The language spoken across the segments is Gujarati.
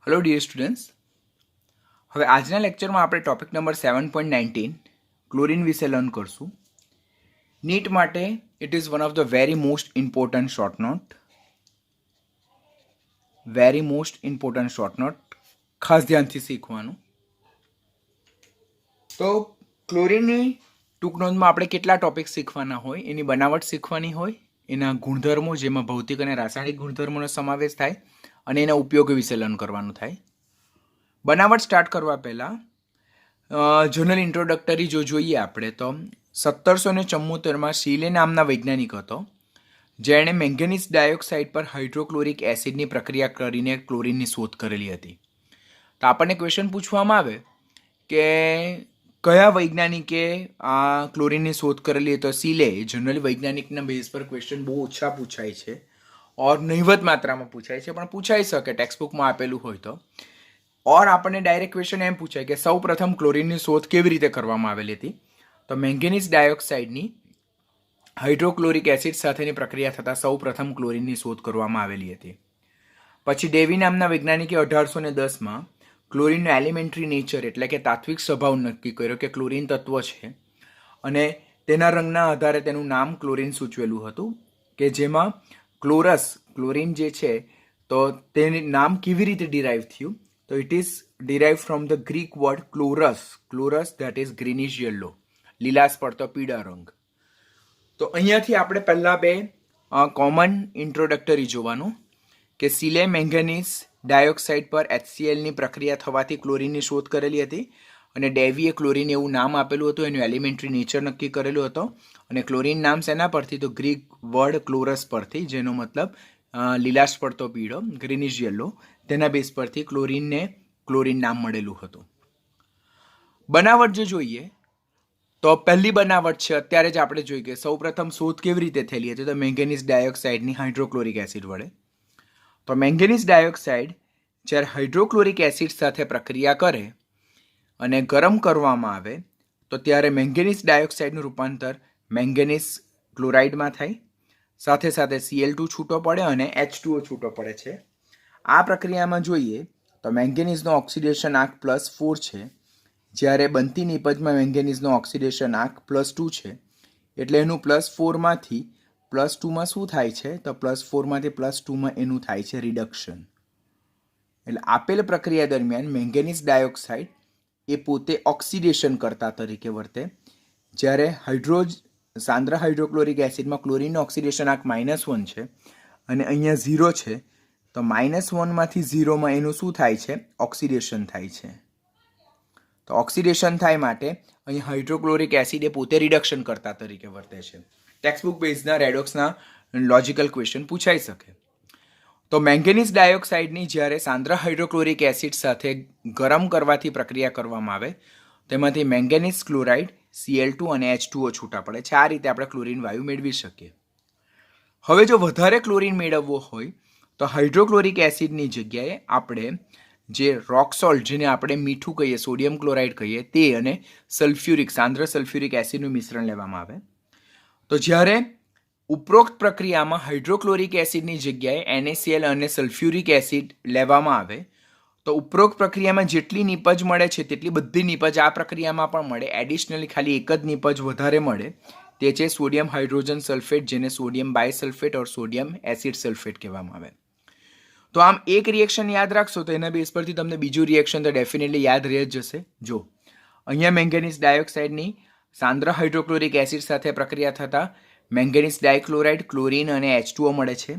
હેલો ડિયર સ્ટુડન્ટ્સ, હવે આજના લેક્ચરમાં આપણે ટોપિક નંબર 7.19 ક્લોરીન વિશે લર્ન કરશું. નીટ માટે it is one of the very most important short note, ખાસ ધ્યાનથી શીખવાનું. તો ક્લોરીનની ટૂંક નોંધમાં આપણે કેટલા ટોપિક શીખવાના હોય, એની બનાવટ શીખવાની હોય, એના ગુણધર્મો જેમાં ભૌતિક અને રાસાયણિક ગુણધર્મોનો સમાવેશ થાય અને એના ઉપયોગ વિશે લર્ન કરવાનું થાય. બનાવટ સ્ટાર્ટ કરવા પહેલાં જનરલ ઇન્ટ્રોડક્ટરી જો જોઈએ આપણે તો 1774માં શીલે નામના વૈજ્ઞાનિક હતો જેણે મેંગેનીઝ ડાયોક્સાઇડ પર હાઇડ્રોક્લોરિક એસિડની પ્રક્રિયા કરીને ક્લોરીનની શોધ કરેલી હતી. તો આપણને ક્વેશ્ચન પૂછવામાં આવે કે કયા વૈજ્ઞાનિકે આ ક્લોરીનની શોધ કરેલી? તો શીલે. જનરલી વૈજ્ઞાનિકના બેઝ પર ક્વેશ્ચન બહુ ઓછા પૂછાય છે ઓર નહિવત માત્રામાં પૂછાય છે, પણ પૂછાઈ શકે ટેક્સ્ટ બુકમાં આપેલું હોય તો. ઓર આપણને ડાયરેક્ટ ક્વેશ્ચન એમ પૂછાય કે સૌ પ્રથમ ક્લોરીનની શોધ કેવી રીતે કરવામાં આવેલી હતી? તો મેંગેનીઝ ડાયોક્સાઇડની હાઇડ્રોક્લોરિક એસિડ સાથેની પ્રક્રિયા થતાં સૌ પ્રથમ ક્લોરીનની શોધ કરવામાં આવેલી હતી. પછી ડેવી નામના વૈજ્ઞાનિકે 1810માં ક્લોરીનનો એલિમેન્ટરી નેચર એટલે કે તાત્વિક સ્વભાવ નક્કી કર્યો કે ક્લોરીન તત્વ છે અને તેના રંગના આધારે તેનું નામ ક્લોરીન સૂચવેલું હતું, કે જેમાં ક્લોરીન જે છે તો તેનું નામ કેવી રીતે ડિરાઈવ થયું? તો it is derived from the Greek word chlorus that is greenish yellow, લીલાશ પડતો પીળા રંગ. તો અહીંયાથી આપણે પહેલા બે કોમન ઇન્ટ્રોડક્ટરી જોવાનું કે શીલે મેંગેનીઝ ડાયોક્સાઇડ પર HCl ની પ્રક્રિયા થવાથી ક્લોરીનની શોધ કરેલી હતી અને ડેવીએ ક્લોરીન એવું નામ આપેલું હતું, એનું એલિમેન્ટરી નેચર નક્કી કરેલું હતો. અને ક્લોરીન નામ શેના પરથી? તો ગ્રીક વર્ડ ક્લોરસ પરથી, જેનો મતલબ લીલાશ પડતો પીળો, ગ્રીનિશ યલો. તેના બેઝ પરથી ક્લોરીન નામ મળેલું હતું. બનાવટ જો જોઈએ તો પહેલી બનાવટ છે અત્યારે જ આપણે જોઈ કે સૌપ્રથમ શોધ કેવી રીતે થયેલી હતી? તો મેંગેનીઝ ડાયોક્સાઇડની હાઇડ્રોક્લોરિક એસિડ વડે. તો મેંગેનીઝ ડાયોક્સાઇડ જ્યારે હાઇડ્રોક્લોરિક એસિડ સાથે પ્રક્રિયા કરે અને ગરમ કરવામાં આવે તો ત્યારે મેંગેનીઝ ડાયોક્સાઇડનું રૂપાંતર મેંગેનીઝ ક્લોરાઇડમાં થાય, સાથે સાથે Cl2 છૂટો પડે અને H2O છૂટો પડે છે. આ પ્રક્રિયામાં જોઈએ તો મેંગેનીઝનો ઓક્સિડેશન આંક +4 છે, જ્યારે બનતી નિપજમાં મેંગેનીઝનો ઓક્સિડેશન આંક +2 છે. એટલે એનું +4માંથી +2માં શું થાય છે? તો +4માંથી +2માં એનું થાય છે રિડક્શન. એટલે આપેલ પ્રક્રિયા દરમિયાન મેંગેનીઝ ડાયોક્સાઇડ એ પોતે ઓક્સિડેશન કરતા તરીકે વર્તે, જ્યારે સાંદ્ર હાઇડ્રોક્લોરિક એસિડમાં ક્લોરીનનો ઓક્સિડેશન આંક -1 છે અને અહીંયા 0 છે. તો -1માંથી 0માં એનું શું થાય છે? ઓક્સિડેશન થાય છે. તો ઓક્સિડેશન થાય માટે અહીં હાઇડ્રોક્લોરિક એસિડ એ પોતે રિડક્શન કરતા તરીકે વર્તે છે. ટેક્સ્ટબુક બેઝના રેડોક્સના લોજિકલ ક્વેશ્ચન પૂછાઈ શકે. તો મેંગેનીઝ ડાયોક્સાઇડની જ્યારે સાંદ્ર હાઇડ્રોક્લોરિક એસિડ સાથે ગરમ કરવાથી પ્રક્રિયા કરવામાં આવે તેમાંથી મેંગેનીઝ ક્લોરાઇડ, Cl2 અને H2O છૂટા પડે છે. આ રીતે આપણે ક્લોરીન વાયુ મેળવી શકીએ. હવે જો વધારે ક્લોરીન મેળવવો હોય તો હાઇડ્રોક્લોરિક એસિડની જગ્યાએ આપણે જે રોક સોલ્ટ, જેને આપણે મીઠું કહીએ, સોડિયમ ક્લોરાઇડ કહીએ, તે અને સાંદ્ર સલ્ફ્યુરિક એસિડનું મિશ્રણ લેવામાં આવે. તો જ્યારે ઉપરોક્ત પ્રક્રિયામાં હાઇડ્રોક્લોરિક એસિડની જગ્યાએ NaCl અને સલ્ફ્યુરિક એસિડ લેવામાં આવે તો ઉપરોક્ત પ્રક્રિયામાં જેટલી નિપજ મળે છે તેટલી બધી નિપજ આ પ્રક્રિયામાં પણ મળે. એડિશનલી ખાલી એક જ નિપજ વધારે મળે, તે છે સોડિયમ હાઇડ્રોજન સલ્ફેટ, જેને સોડિયમ બાયસલ્ફેટ ઓર સોડિયમ એસિડ સલ્ફેટ કહેવામાં આવે. તો આમ એક રિએક્શન યાદ રાખશો તો એના બેઝ પરથી તમને બીજું રિએક્શન તો ડેફિનેટલી યાદ રહી જ જશે. જો અહીંયા મેંગેનીઝ ડાયોક્સાઇડની સાંદ્ર હાઇડ્રોક્લોરિક એસિડ સાથે પ્રક્રિયા થતાં મેંગેનીઝ ડાયક્લોરાઇડ, ક્લોરીન અને H2O મળે છે.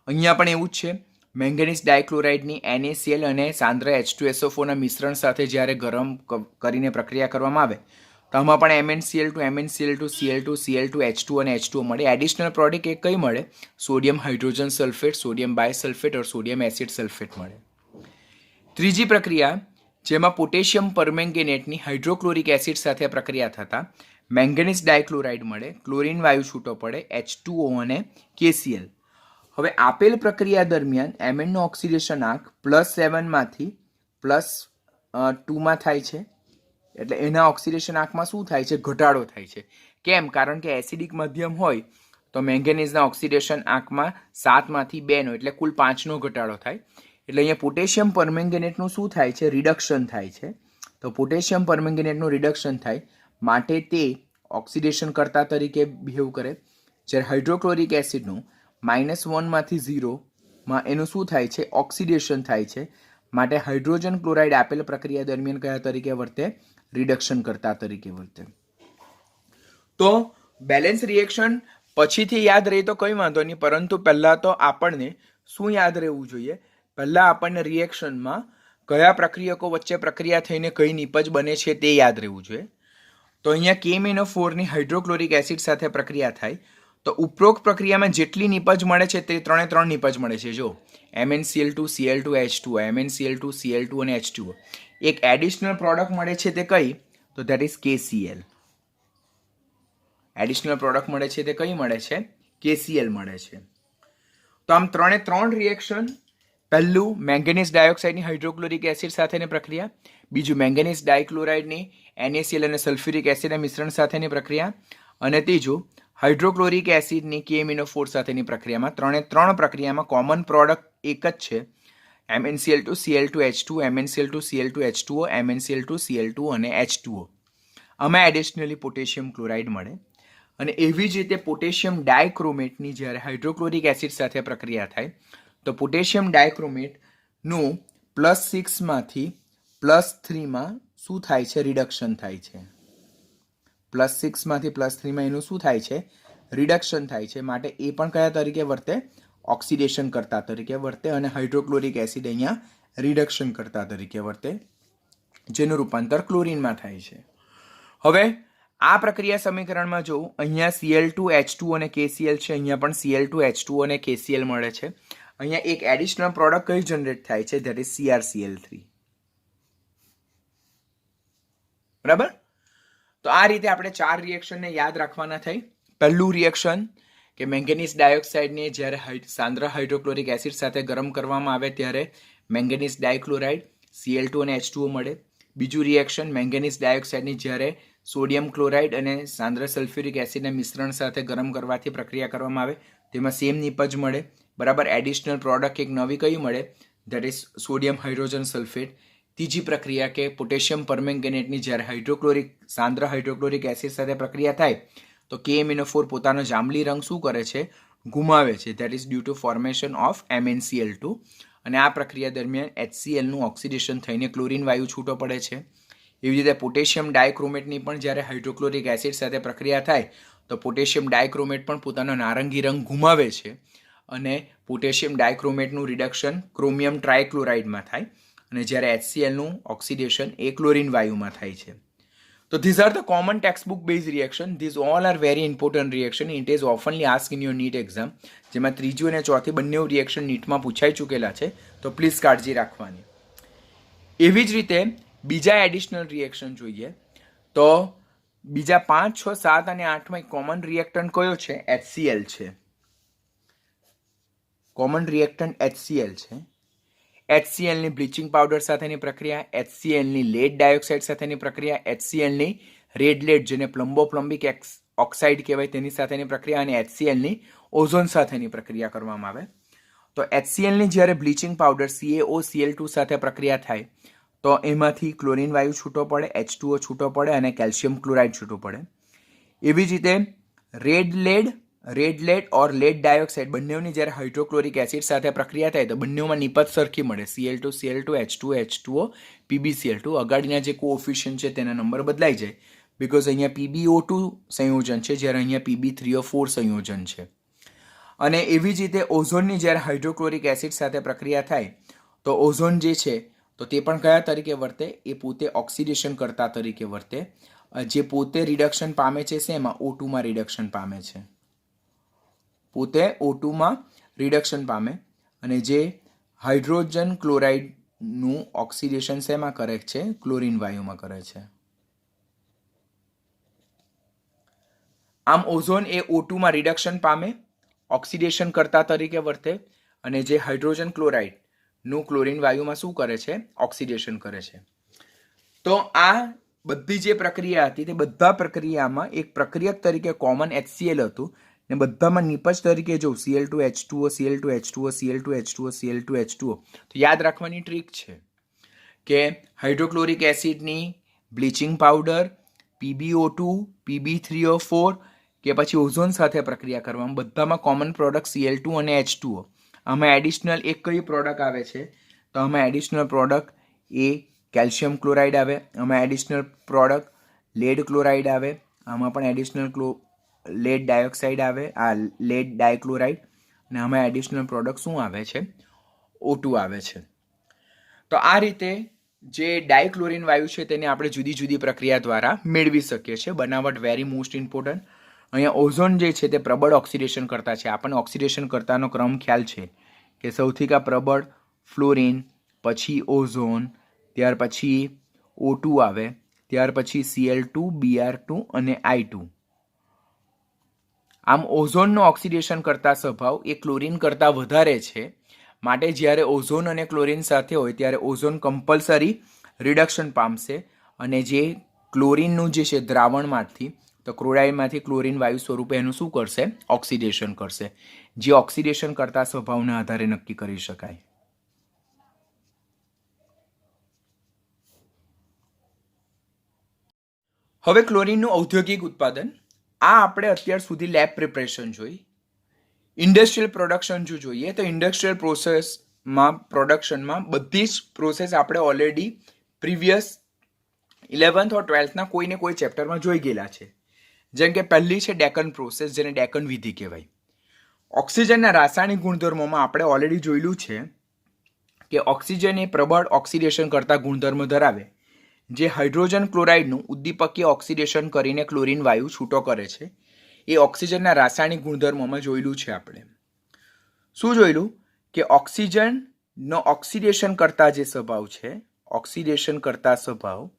અહીંયા પણ એવું જ છે. મેંગેનીઝ ડાયક્લોરાઇડની NaCl અને સાંદ્ર H2SO4ના મિશ્રણ સાથે જ્યારે ગરમ કરીને પ્રક્રિયા કરવામાં આવે તો આમાં પણ MnCl2, Cl2, H2 અને H2O મળે. એડિશનલ પ્રોડક્ટ એક કઈ મળે? સોડિયમ હાઇડ્રોજન સલ્ફેટ, સોડિયમ બાયસલ્ફેટ ઓર સોડિયમ એસિડ સલ્ફેટ મળે. ત્રીજી પ્રક્રિયા જેમાં પોટેશિયમ પરમેંગેનેટની હાઇડ્રોક્લોરિક એસિડ સાથે પ્રક્રિયા થતાં મેંગેનીઝ ડાયક્લોરાઇડ મળે, ક્લોરીન વાયુ છૂટો પડે, H2O અને KCl. હવે આપેલ પ્રક્રિયા દરમિયાન Mnનો ઓક્સિડેશન આંક +7માંથી +2માં થાય છે. એટલે એના ઓક્સિડેશન આંકમાં શું થાય છે? ઘટાડો થાય છે. કેમ? કારણ કે એસિડિક માધ્યમ હોય તો મેંગેનીઝના ઓક્સિડેશન આંકમાં 7માંથી 2નો એટલે કુલ 5નો ઘટાડો થાય. એટલે અહીંયા પોટેશિયમ પરમેંગેનેટનું શું થાય છે? રિડક્શન થાય છે. તો પોટેશિયમ પરમેંગેનેટનું રિડક્શન થાય માટે તે ઓક્સિડેશન કરતા તરીકે બિહેવ કરે. જ્યારે હાઇડ્રોક્લોરિક એસિડનું -1 માંથી 0 એનું શું થાય છે? ઓક્સિડેશન થાય છે. માટે હાઇડ્રોજન ક્લોરાઇડ આપેલ પ્રક્રિયા દરમિયાન કયા તરીકે વર્તે? રિડક્શન કરતા તરીકે વર્તે. તો બેલેન્સ રિએક્શન પછીથી યાદ રહે તો કંઈ વાંધો નહીં, પરંતુ પહેલાં તો આપણને શું યાદ રહેવું જોઈએ? પહેલાં આપણને રિએક્શનમાં કયા પ્રક્રિયકો વચ્ચે પ્રક્રિયા થઈને કઈ નિપજ બને છે તે યાદ રહેવું જોઈએ. તો અહીંયા KMnO4 ની હાઇડ્રોક્લોરિક એસિડ સાથે પ્રક્રિયા થાય તો ઉપરોક્ત પ્રક્રિયામાં જેટલી નિપજ મળે છે તે 3 નિપજ મળે છે. જો MnCl2 Cl2 H2O, MnCl2 Cl2 અને H2O. એક એડિશનલ પ્રોડક્ટ મળે છે તે કઈ? તો that is KCl. Additional product મળે છે તે કઈ મળે છે? KCl મળે છે. તો આમ 3 રિએક્શન. પહેલું મેંગેનીઝ ડાયોક્સાઇડની હાઇડ્રોક્લોરિક એસિડ સાથેની પ્રક્રિયા, બીજું મેંગેનીઝ ડાયક્લોરાઇડની NaCl અને સલ્ફ્યુરિક એસિડના મિશ્રણ સાથેની પ્રક્રિયા, અને ત્રીજું હાઇડ્રોક્લોરિક એસિડની KMnO4 સાથેની પ્રક્રિયામાં 3 પ્રક્રિયામાં કોમન પ્રોડક્ટ એક જ છે. MnCl2 Cl2 H2O, MnCl2 Cl2 H2O, MnCl2 Cl2 અને H2O. આમાં એડિશનલી પોટેશિયમ ક્લોરાઇડ મળે. અને એવી જ રીતે પોટેશિયમ ડાયક્રોમેટની જ્યારે હાઇડ્રોક્લોરિક એસિડ સાથે પ્રક્રિયા થાય તો પોટેશિયમ ડાયક્રોમેટનું +6 માંથી +3 શું થાય છે? રિડક્શન થાય છે. +6 માંથી +3 એનું શું થાય છે? રિડક્શન થાય છે. માટે એ પણ કયા તરીકે વર્તે? ઓક્સિડેશન કરતા તરીકે વર્તે. અને હાઇડ્રોક્લોરિક એસિડ અહીંયા રિડક્શન કરતા તરીકે વર્તે, જેનું રૂપાંતર ક્લોરીનમાં થાય છે. હવે આ પ્રક્રિયા સમીકરણમાં જો અહીંયા Cl2 H2 અને KCl છે, અહીંયા પણ Cl2 H2 અને KCl મળે છે. અહીંયા એક એડિશનલ પ્રોડક્ટ કઈ જનરેટ થાય છે? That is CrCl3. બરાબર? તો આ રીતે આપણે 4 રિએક્શનને યાદ રાખવાના થઈ. પહેલું રિએક્શન કે મેંગેનીઝ ડાયોક્સાઇડને જ્યારે સાંદ્ર હાઇડ્રોક્લોરિક એસિડ સાથે ગરમ કરવામાં આવે ત્યારે મેંગેનીઝ ડાયક્લોરાઇડ Cl2 અને H2O મળે. બીજું રિએક્શન મેંગેનીઝ ડાયોક્સાઇડની જ્યારે સોડિયમ ક્લોરાઇડ અને સાંદ્ર સલ્ફ્યુરિક એસિડના મિશ્રણ સાથે ગરમ કરવાથી પ્રક્રિયા કરવામાં આવે તેમાં સેમ નિપજ મળે. બરાબર? એડિશનલ પ્રોડક્ટ એક નવી કઈ મળે? That is sodium hydrogen sulphate. ત્રીજી પ્રક્રિયા કે પોટેશિયમ પરમેંગેનેટની જ્યારે સાંદ્ર હાઇડ્રોક્લોરિક એસિડ સાથે પ્રક્રિયા થાય તો KMnO4 પોતાનો જાંબલી રંગ શું કરે છે? ગુમાવે છે. That is due to formation of MnCl2. અને આ પ્રક્રિયા દરમિયાન HClનું ઓક્સિડેશન થઈને ક્લોરીન વાયુ છૂટો પડે છે. એવી રીતે પોટેશિયમ ડાયક્રોમેટની પણ જ્યારે હાઇડ્રોક્લોરિક એસિડ સાથે પ્રક્રિયા થાય તો પોટેશિયમ ડાયક્રોમેટ પણ પોતાનો નારંગી રંગ ગુમાવે છે. અને પોટેશિયમ ડાયક્રોમેટનું રિડક્શન ક્રોમિયમ ટ્રાયક્લોરાઇડમાં થાય. અને જ્યારે HClનું ઓક્સિડેશન એ ક્લોરીન વાયુમાં થાય છે. તો these are the common textbook based reaction. These all are very important reaction. It is oftenly asked in your NEET exam. જેમાં ત્રીજું અને ચોથી બંને રિએક્શન નીટમાં પૂછાઈ ચૂકેલા છે, તો પ્લીઝ કાળજી રાખવાની. એવી જ રીતે બીજા એડિશનલ રિએક્શન જોઈએ તો બીજા 5, 6, 7 અને 8માં એક કોમન રિએક્ટન્ટ કયો છે? HCl છે. કોમન રિએક્ટન્ટ HCl છે. HClની બ્લીચિંગ પાવડર સાથેની પ્રક્રિયા, HClની લેડ ડાયોક્સાઇડ સાથેની પ્રક્રિયા, HClની રેડ લેડ જેને પ્લમ્બોપ્લમ્બિક ઓક્સાઇડ કહેવાય તેની સાથેની પ્રક્રિયા, અને HClની ઓઝોન સાથેની પ્રક્રિયા કરવામાં આવે. તો HClની જ્યારે બ્લીચિંગ પાવડર CaOCl2 સાથે પ્રક્રિયા થાય તો એમાંથી ક્લોરીન વાયુ છૂટો પડે, H2O છૂટો પડે અને કેલ્શિયમ ક્લોરાઇડ છૂટો પડે. એવી જ રીતે રેડ લેડ ઓર લેડ ડાયોક્સાઇડ બંનેની જ્યારે હાઇડ્રોક્લોરિક એસિડ સાથે પ્રક્રિયા થાય તો બંનેમાં નિપજ સરખી મળે. Cl2 Cl2 H2O H2O PbCl2. અગાડીના જે કોએફિશિયન્ટ છે તેના નંબર બદલાઈ જાય બીકોઝ અહીંયા PbO2 સંયોજન છે જ્યારે અહીંયા Pb3O4 સંયોજન છે. અને એવી જ રીતે ઓઝોનની જ્યારે હાઇડ્રોક્લોરિક એસિડ સાથે પ્રક્રિયા થાય તો ઓઝોન જે છે તો તે પણ કયા તરીકે વર્તે? એ પોતે ઓક્સિડેશન કરતા તરીકે વર્તે. જે પોતે રિડક્શન પામે છે શેમાં? O2માં રિડક્શન પામે છે. પોતે O2માં રિડક્શન પામે અને જે હાઇડ્રોજન ક્લોરાઇડનું ઓક્સિડેશન શેમાં કરે છે? ક્લોરીન વાયુમાં કરે છે. આમ ઓઝોન એ O2માં રિડક્શન પામે, ઓક્સિડેશન કરતા તરીકે વર્તે, અને જે હાઇડ્રોજન ક્લોરાઇડનું ક્લોરીન વાયુમાં શું કરે છે? ઓક્સિડેશન કરે છે. તો આ બધી જે પ્રક્રિયા હતી તે બધા પ્રક્રિયામાં એક પ્રક્રિયક તરીકે કોમન HCl હતું ને બધામાં નિપજ તરીકે જો Cl2H2O Cl2H2O Cl2H2O Cl2H2O, તો યાદ રાખવાની ટ્રીક છે કે hydrochloric એસિડની bleaching powder, PbO2, Pb3O4 કે પછી ઓઝોન સાથે પ્રક્રિયા કરવામાં બધામાં કોમન પ્રોડક્ટ Cl2 અને H2O. આમાં એડિશનલ એક કઈ પ્રોડક્ટ આવે છે? તો આમાં એડિશનલ પ્રોડક્ટ એ કેલ્શિયમ ક્લોરાઇડ આવે, આમાં એડિશનલ પ્રોડક્ટ લેડ ક્લોરાઇડ આવે, આમાં પણ એડિશનલ લેડ ડાયોક્સાઇડ આવે, આ લેડ ડાયક્લોરાઇડ, અને આમાં એડિશનલ પ્રોડક્ટ શું આવે છે? O2 આવે છે. તો આ રીતે જે ડાયક્લોરિન વાયુ છે તેને આપણે જુદી જુદી પ્રક્રિયા દ્વારા મેળવી શકીએ છીએ. બનાવટ વેરી મોસ્ટ ઇમ્પોર્ટન્ટ. અહીંયા ઓઝોન જે છે તે પ્રબળ ઓક્સિડેશન કરતા છે. આપણને ઓક્સિડેશન કરતાનો ક્રમ ખ્યાલ છે કે સૌથી પ્રબળ ફ્લોરિન, પછી ઓઝોન, ત્યાર પછી O2 આવે, ત્યાર પછી Cl2, Br2 અને I2. આમ ઓઝોનનો ઓક્સિડેશન કરતા સ્વભાવ એ ક્લોરિન કરતાં વધારે છે. માટે જ્યારે ઓઝોન અને ક્લોરિન સાથે હોય ત્યારે ઓઝોન કમ્પલસરી રિડક્શન પામશે અને જે ક્લોરિનનું જે છે દ્રાવણમાંથી, તો ક્લોરાઇડમાંથી ક્લોરિન વાયુ સ્વરૂપે એનું શું કરશે? ઓક્સિડેશન કરશે, જે ઓક્સિડેશન કરતા સ્વભાવના આધારે નક્કી કરી શકાય. હવે ક્લોરિનનું ઔદ્યોગિક ઉત્પાદન. આ આપણે અત્યાર સુધી લેબ પ્રિપરેશન જોઈ. ઇન્ડસ્ટ્રીયલ પ્રોડક્શન જો જોઈએ તો ઇન્ડસ્ટ્રીયલ પ્રોડક્શનમાં બધી જ પ્રોસેસ આપણે ઓલરેડી પ્રીવિયસ 11th or 12thના કોઈને કોઈ ચેપ્ટરમાં જોઈ ગયેલા છે. જેમ કે પહેલી છે ડેકન પ્રોસેસ, જેને ડેકન વિધિ કહેવાય. ઓક્સિજનના રાસાયણિક ગુણધર્મોમાં આપણે ઓલરેડી જોયેલું છે કે ઓક્સિજન એ પ્રબળ ઓક્સિડેશન કરતા ગુણધર્મ ધરાવે, જે હાઇડ્રોજન ક્લોરાઇડનું ઉદ્દીપકીય ઓક્સિડેશન કરીને ક્લોરિન વાયુ છૂટો કરે છે. એ ઓક્સિજનના રાસાયણિક ગુણધર્મોમાં જોયેલું છે આપણે. શું જોયેલું? કે ઓક્સિજનનો ઓક્સિડેશન કરતા જે સ્વભાવ છે, ઓક્સિડેશન કરતા સ્વભાવ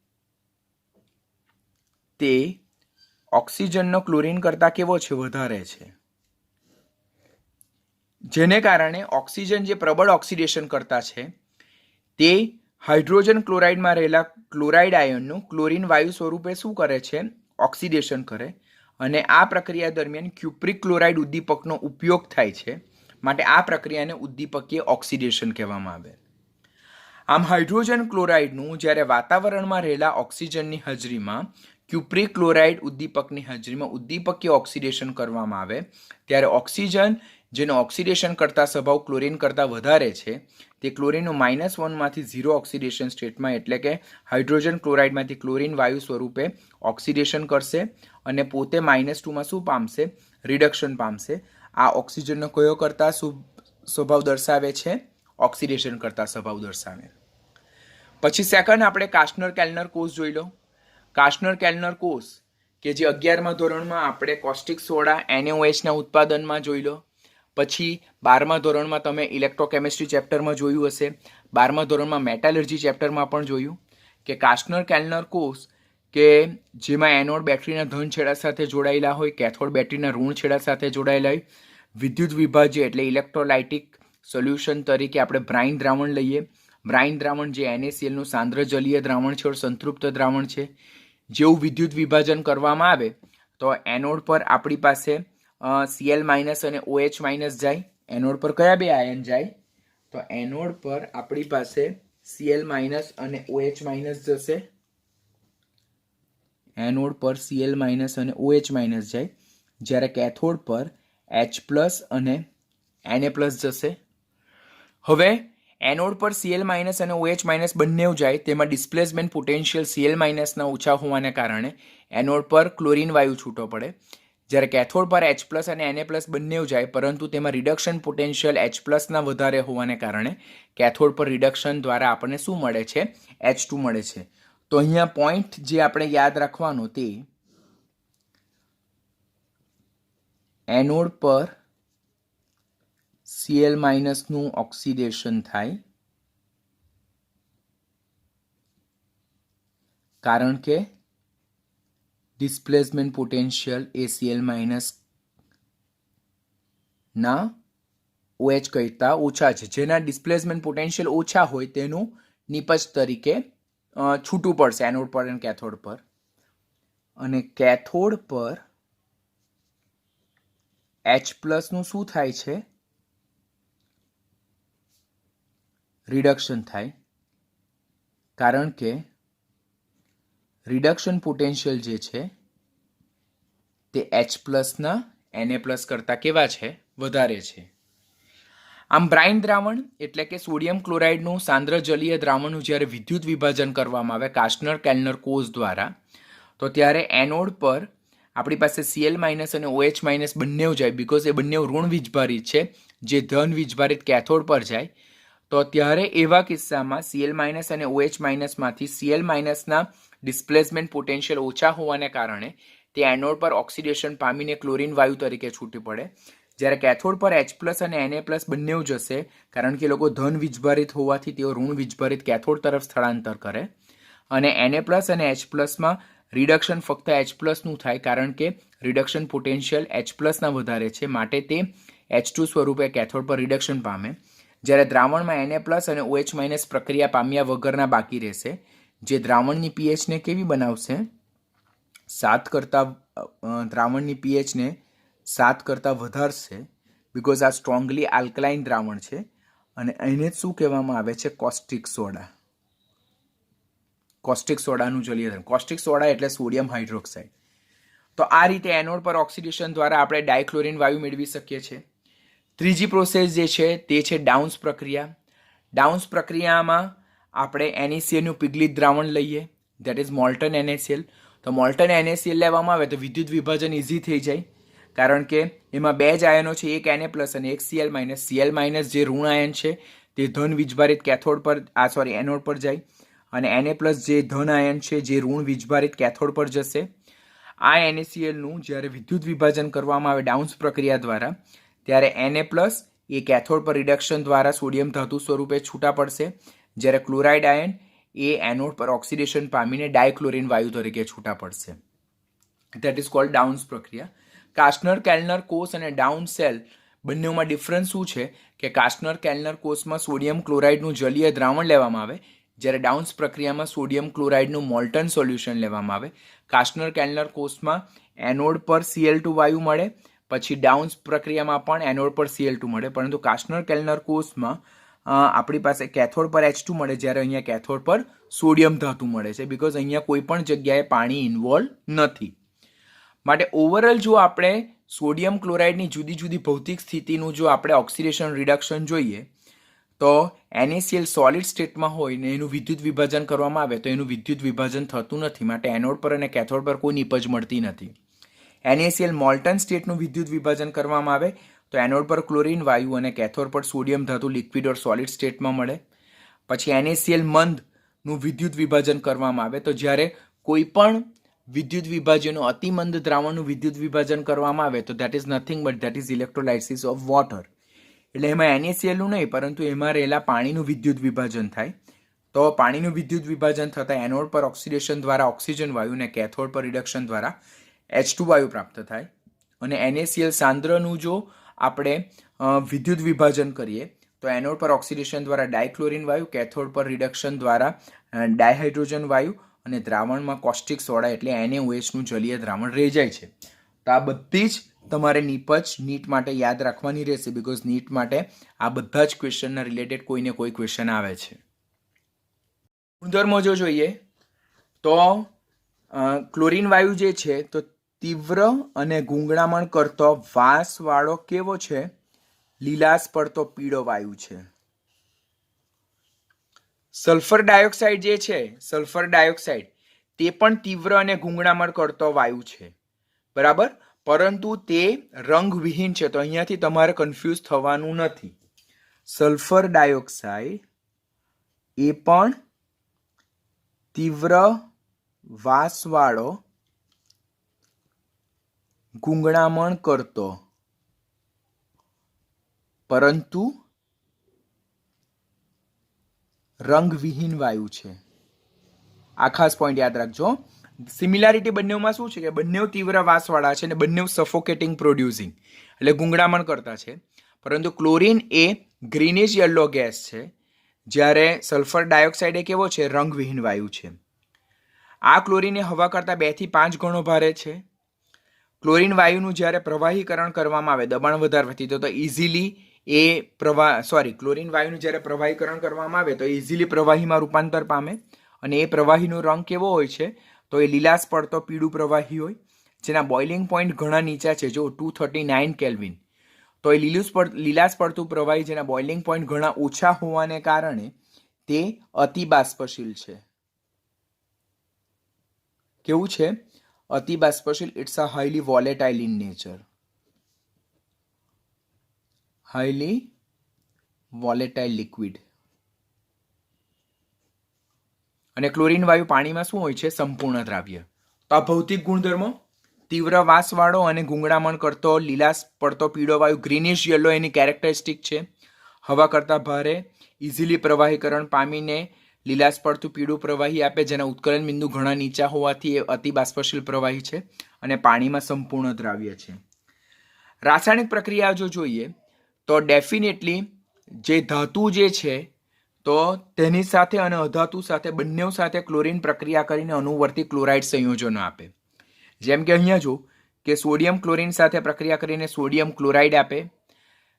તે ઓક્સિજનનો ક્લોરિન કરતા કેવો છે? વધારે છે. જેને કારણે ઓક્સિજન જે પ્રબળ ઓક્સિડેશન કરતા છે તે હાઇડ્રોજન ક્લોરાઇડમાં રહેલા ક્લોરાઇડ આયનનું ક્લોરિન વાયુ સ્વરૂપે શું કરે છે? ઓક્સિડેશન કરે. અને આ પ્રક્રિયા દરમિયાન ક્યુપ્રિક ક્લોરાઇડ ઉદ્દીપકનો ઉપયોગ થાય છે. માટે આ પ્રક્રિયાને ઉદ્દીપકીય ઓક્સિડેશન કહેવામાં આવે. આમ હાઇડ્રોજન ક્લોરાઇડનું જ્યારે વાતાવરણમાં રહેલા ઓક્સિજનની હાજરીમાં ક્યુપ્રિક ક્લોરાઇડ ઉદ્દીપકની હાજરીમાં ઉદ્દીપકીય ઓક્સિડેશન કરવામાં આવે ત્યારે ઓક્સિજન જેનો ઓક્સિડેશન કરતા સ્વભાવ ક્લોરિન કરતાં વધારે છે તે ક્લોરિનનું -1 માંથી 0 ઓક્સિડેશન સ્ટેટમાં, એટલે કે હાઇડ્રોજન ક્લોરાઇડમાંથી ક્લોરિન વાયુ સ્વરૂપે ઓક્સિડેશન કરશે અને પોતે -2 માં શું પામશે? રિડક્શન પામશે. આ ઓક્સિજનનો કયો કરતા સ્વભાવ દર્શાવે છે? ઓક્સિડેશન કરતા સ્વભાવ દર્શાવે. પછી સેકન્ડ આપણે કાસ્ટનર-કેલ્નર કોષ જોઈ લો. કાસ્ટનર-કેલ્નર કોષ કે જે 11મા ધોરણમાં આપણે કોસ્ટિક સોડા NaOH ના ઉત્પાદનમાં જોઈ લો. પછી 12મા ધોરણમાં તમે ઇલેક્ટ્રોકેમિસ્ટ્રી ચેપ્ટરમાં જોયું હશે. 12મા ધોરણમાં મેટાલર્જી ચેપ્ટરમાં પણ જોયું કે કાસ્ટનર-કેલ્નર કોષ કે જેમાં એનોડ બેટરીના ધન છેડા સાથે જોડાયેલા હોય, કેથોડ બેટરીના ઋણ છેડા સાથે જોડાયેલા હોય. વિદ્યુત વિભાજ્ય એટલે ઇલેક્ટ્રોલાઇટિક સોલ્યુશન તરીકે આપણે બ્રાઇન દ્રાવણ લઈએ. બ્રાઇન દ્રાવણ જે NaCl નું સાંદ્ર જલીય દ્રાવણ છે, સંતૃપ્ત દ્રાવણ છે. જેવું વિદ્યુત વિભાજન કરવામાં આવે તો એનોડ પર આપણી પાસે Cl- અને OH- જાય. એનોડ પર કયા બે આયન જાય? તો એનોડ પર આપણી પાસે Cl- અને OH- જશે. એનોડ પર Cl- અને OH- જાય, જ્યારે કેથોડ પર H+ અને Na+ જશે. હવે એનોડ પર Cl- અને OH- બંને જાય, તેમાં ડિસ્પ્લેસમેન્ટ પોટેન્શિયલ Cl- ના ઓછા હોવાને કારણે એનોડ પર ક્લોરિન વાયુ છૂટો પડે. જ્યારે કેથોડ પર H+ અને Na+ બંને જાય, પરંતુ તેમાં રિડક્શન પોટેન્શિયલ H+ ના વધારે હોવાને કારણે કેથોડ પર રિડક્શન દ્વારા આપણને શું મળે છે? H2 મળે છે. તો અહીંયા પોઈન્ટ જે આપણે યાદ રાખવાનો તે એનોડ પર Cl- નું ઓક્સિડેશન થાય કારણ કે ડિસ્પ્લેસમેન્ટ પોટેન્શિયલ એ Cl- ના OH કરતા ઓછા છે. જેના ડિસ્પ્લેસમેન્ટ પોટેન્શિયલ ઓછા હોય તેનું નિપજ તરીકે છૂટું પડશે એનોડ પર અને કેથોડ પર. અને કેથોડ પર H+ નું શું થાય છે? રિડક્શન થાય, કારણ કે રિડક્શન પોટેન્શિયલ જે છે તે H+ ના Na+ કરતાં કેવા છે? વધારે છે. આમ બ્રાઇન દ્રાવણ એટલે કે સોડિયમ ક્લોરાઇડનું સાંદ્ર જલીય દ્રાવણનું જ્યારે વિદ્યુત વિભાજન કરવામાં આવે કાસ્ટનર કેલ્નર કોષ દ્વારા, તો ત્યારે એનોડ પર આપણી પાસે Cl- અને OH- બંને જાય, બિકોઝ એ બંને ઋણ વીજભારિત છે, જે ધન વીજભારિત કેથોડ પર જાય. તો ત્યારે એવા કિસ્સામાં Cl- અને OH- માંથી Cl- ના ડિસ્પ્લેસમેન્ટ પોટેન્શિયલ ઓછા હોવાને કારણે તે એનોડ પર ઓક્સિડેશન પામીને ક્લોરીન વાયુ તરીકે છૂટી પડે. જ્યારે કેથોડ પર H+ અને Na+ બંને જશે, કારણ કે લોકો ધન વીજભારિત હોવાથી તેઓ ઋણ વીજભારિત કેથોડ તરફ સ્થળાંતર કરે. અને Na+ અને H+માં રિડક્શન ફક્ત H+ નું થાય, કારણ કે રિડક્શન પોટેન્શિયલ H+ ના વધારે છે, માટે તે H2 સ્વરૂપે કેથોડ પર રિડક્શન પામે. જ્યારે દ્રાવણમાં Na+ અને OH- પ્રક્રિયા પામ્યા વગરના બાકી રહેશે, જે દ્રાવણની pHને કેવી બનાવશે? 7 કરતાં દ્રાવણની pHને 7 કરતાં વધારશે, બિકોઝ આ સ્ટ્રોંગલી આલ્કલાઇન દ્રાવણ છે અને એને શું કહેવામાં આવે છે? Caustic soda. કોસ્ટિક સોડાનું જલીય દ્રાવણ. કોસ્ટિક સોડા એટલે સોડિયમ હાઇડ્રોક્સાઇડ. તો આ રીતે એનોડ પર ઓક્સિડેશન દ્વારા આપણે ડાયક્લોરિન વાયુ મેળવી શકીએ છીએ. ત્રીજી પ્રોસેસ જે છે તે છે ડાઉન્સ પ્રક્રિયા. ડાઉન્સ પ્રક્રિયામાં આપણે NaCl પીગલિત દ્રાવણ લઈએ, દેટ ઇઝ મોલ્ટન NaCl. તો મોલ્ટન NaCl લેવામાં આવે તો વિદ્યુત વિભાજન ઇઝી થઈ જાય, કારણ કે એમાં બે જ આયનો છે, એક Na+ અને એક Cl-. Cl- જે ઋણ આયન છે તે ધન વીજભારિત કેથોડ પર એનોડ પર જાય, અને Na+ જે ધન આયન છે જે ઋણ વીજભારિત કેથોડ પર જશે. આ NaClનું જ્યારે વિદ્યુત વિભાજન કરવામાં આવે ડાઉન્સ પ્રક્રિયા દ્વારા, ત્યારે Na+ એ કેથોડ પર રિડક્શન દ્વારા સોડિયમ ધાતુ સ્વરૂપે છૂટા પડશે, જ્યારે ક્લોરાઇડ આયન એ એનોડ પર ઓક્સિડેશન પામીને ડાયક્લોરિન વાયુ તરીકે છૂટા પડશે. ધેટ ઇઝ કોલ્ડ ડાઉન્સ પ્રક્રિયા. કાસ્ટનર કેલ્નર કોષ અને ડાઉન સેલ બંનેમાં ડિફરન્સ શું છે કે કાસ્ટનર કેલ્નર કોષમાં સોડિયમ ક્લોરાઇડનું જલીય દ્રાવણ લેવામાં આવે, જ્યારે ડાઉન્સ પ્રક્રિયામાં સોડિયમ ક્લોરાઇડનું મોલ્ટન સોલ્યુશન લેવામાં આવે. કાસ્ટનર કેલ્નર કોષમાં એનોડ પર Cl2 વાયુ મળે, પછી ડાઉન્સ પ્રક્રિયામાં પણ એનોડ પર Cl2 મળે, પરંતુ કાસ્ટનર કેલ્નર કોષમાં આપણી પાસે કેથોડ પર H2 મળે, જ્યારે અહીંયા કેથોડ પર સોડિયમ ધાતુ મળે છે, બિકોઝ અહીંયા કોઈ પણ જગ્યાએ પાણી ઇન્વોલ્વ નથી. માટે ઓવરઓલ જો આપણે સોડિયમ ક્લોરાઇડની જુદી જુદી ભૌતિક સ્થિતિનું જો આપણે ઓક્સિડેશન રિડક્શન જોઈએ, તો NaCl સોલિડ સ્ટેટમાં હોય ને એનું વિદ્યુત વિભાજન કરવામાં આવે તો એનું વિદ્યુત વિભાજન થતું નથી, માટે એનોડ પર અને કેથોડ પર કોઈ નિપજ મળતી નથી. NaCl મોલ્ટન સ્ટેટનું વિદ્યુત વિભાજન કરવામાં આવે તો એનોડ પર ક્લોરીન વાયુ અને કેથોડ પર સોડિયમ ધાતુ લિક્વિડ ઓર સોલિડ સ્ટેટમાં મળે. પછી NaCl મંદનું વિદ્યુત વિભાજન કરવામાં આવે તો જ્યારે કોઈ પણ વિદ્યુત વિભાજનો અતિમંદ દ્રાવણનું વિદ્યુત વિભાજન કરવામાં આવે તો that is nothing but that is electrolysis of water. એટલે એમાં NaClનું નહીં, પરંતુ એમાં રહેલા પાણીનું વિદ્યુત વિભાજન થાય. તો પાણીનું વિદ્યુત વિભાજન થતાં એનોડ પર ઓક્સિડેશન દ્વારા ઓક્સિજન વાયુ અને કેથોડ પર રિડક્શન દ્વારા H2 વાયુ પ્રાપ્ત થાય. અને NaCl સાંદ્રનું જો આપણે વિદ્યુત વિભાજન કરીએ તો એનોડ પર ઓક્સિડેશન દ્વારા ડાયક્લોરિન વાયુ, કેથોડ પર રિડક્શન દ્વારા ડાયહાઇડ્રોજન વાયુ, અને દ્રાવણમાં કોસ્ટિક સોડા એટલે NaOHનું જલીય દ્રાવણ રહી જાય છે. તો આ બધી જ તમારે નીપજ નીટ માટે યાદ રાખવાની રહેશે, બિકોઝ નીટ માટે આ બધા જ ક્વેશ્ચનના રિલેટેડ કોઈને કોઈ ક્વેશ્ચન આવે છે. ગુણધર્મો જો જોઈએ તો ક્લોરીન વાયુ જે છે તો તીવ્ર અને ગૂંગળામણ કરતો વાસવાળો કેવો છે? લીલાશ પડતો પીળો વાયુ છે. સલ્ફર ડાયોક્સાઇડ જે છે, સલ્ફર ડાયોક્સાઇડ તે પણ તીવ્ર અને ગૂંગળામણ કરતો વાયુ છે, બરાબર, પરંતુ તે રંગવિહીન છે. તો અહીંયાથી તમારે કન્ફ્યુઝ થવાનું નથી. સલ્ફર ડાયોક્સાઇડ એ પણ તીવ્ર વાસવાળો ગૂંગળામણ કરતો પરંતુ રંગવિહીન વાયુ છે. આ ખાસ પોઈન્ટ યાદ રાખજો. સિમિલારિટી બંનેમાં શું છે કે બંને તીવ્ર વાસવાળા છે અને બંને સફોકેટિંગ પ્રોડ્યુસિંગ એટલે ગૂંગળામણ કરતા છે, પરંતુ ક્લોરીન એ ગ્રીનિશ યલો ગેસ છે, જ્યારે સલ્ફર ડાયોક્સાઇડ એ કેવો છે? રંગવિહીન વાયુ છે. આ ક્લોરીન એ હવા કરતાં 2 થી 5 ગણો ભારે છે, ક્લોરીન વાયુનું જ્યારે પ્રવાહીકરણ કરવામાં આવે દબાણ વધારવાથી તો ઇઝીલી ક્લોરીન વાયુનું જ્યારે પ્રવાહીકરણ કરવામાં આવે તો ઇઝીલી પ્રવાહીમાં રૂપાંતર પામે અને એ પ્રવાહીનો રંગ કેવો હોય છે તો એ લીલાશ પડતો પીળું પ્રવાહી હોય, જેના બોઇલિંગ પોઈન્ટ ઘણા નીચા છે, જો 239 કેલ્વિન. તો એ લીલાશ પડતું પ્રવાહી જેના બોઇલિંગ પોઈન્ટ ઘણા ઓછા હોવાને કારણે તે અતિબાષ્પશીલ છે. કેવું છે? અતિબાષ્પશીલ. It's a highly volatile in nature. Highly volatile liquid. અને ક્લોરીન વાયુ પાણીમાં શું હોય છે? સંપૂર્ણ દ્રાવ્ય. તો આ ભૌતિક ગુણધર્મો તીવ્ર વાસવાળો અને ગુંગળામણ કરતો લીલાશ પડતો પીળો વાયુ ગ્રીનિશ યલો એની કેરેક્ટરિસ્ટિક છે. હવા કરતાં ભારે, ઇઝીલી પ્રવાહીકરણ પામીને લીલાશ પડતું પીળું પ્રવાહી આપે, જેના ઉત્કલન બિંદુ ઘણા નીચા હોવાથી એ અતિબાષ્પશીલ પ્રવાહી છે અને પાણીમાં સંપૂર્ણ દ્રાવ્ય છે. રાસાયણિક પ્રક્રિયા જો જોઈએ તો ડેફિનેટલી જે ધાતુ જે છે તો તેની સાથે અને અધાતુ સાથે બંને સાથે ક્લોરીન પ્રક્રિયા કરીને અનુવર્તી ક્લોરાઇડ સંયોજનો આપે. જેમ કે અહીંયા જો કે સોડિયમ ક્લોરીન સાથે પ્રક્રિયા કરીને સોડિયમ ક્લોરાઇડ આપે,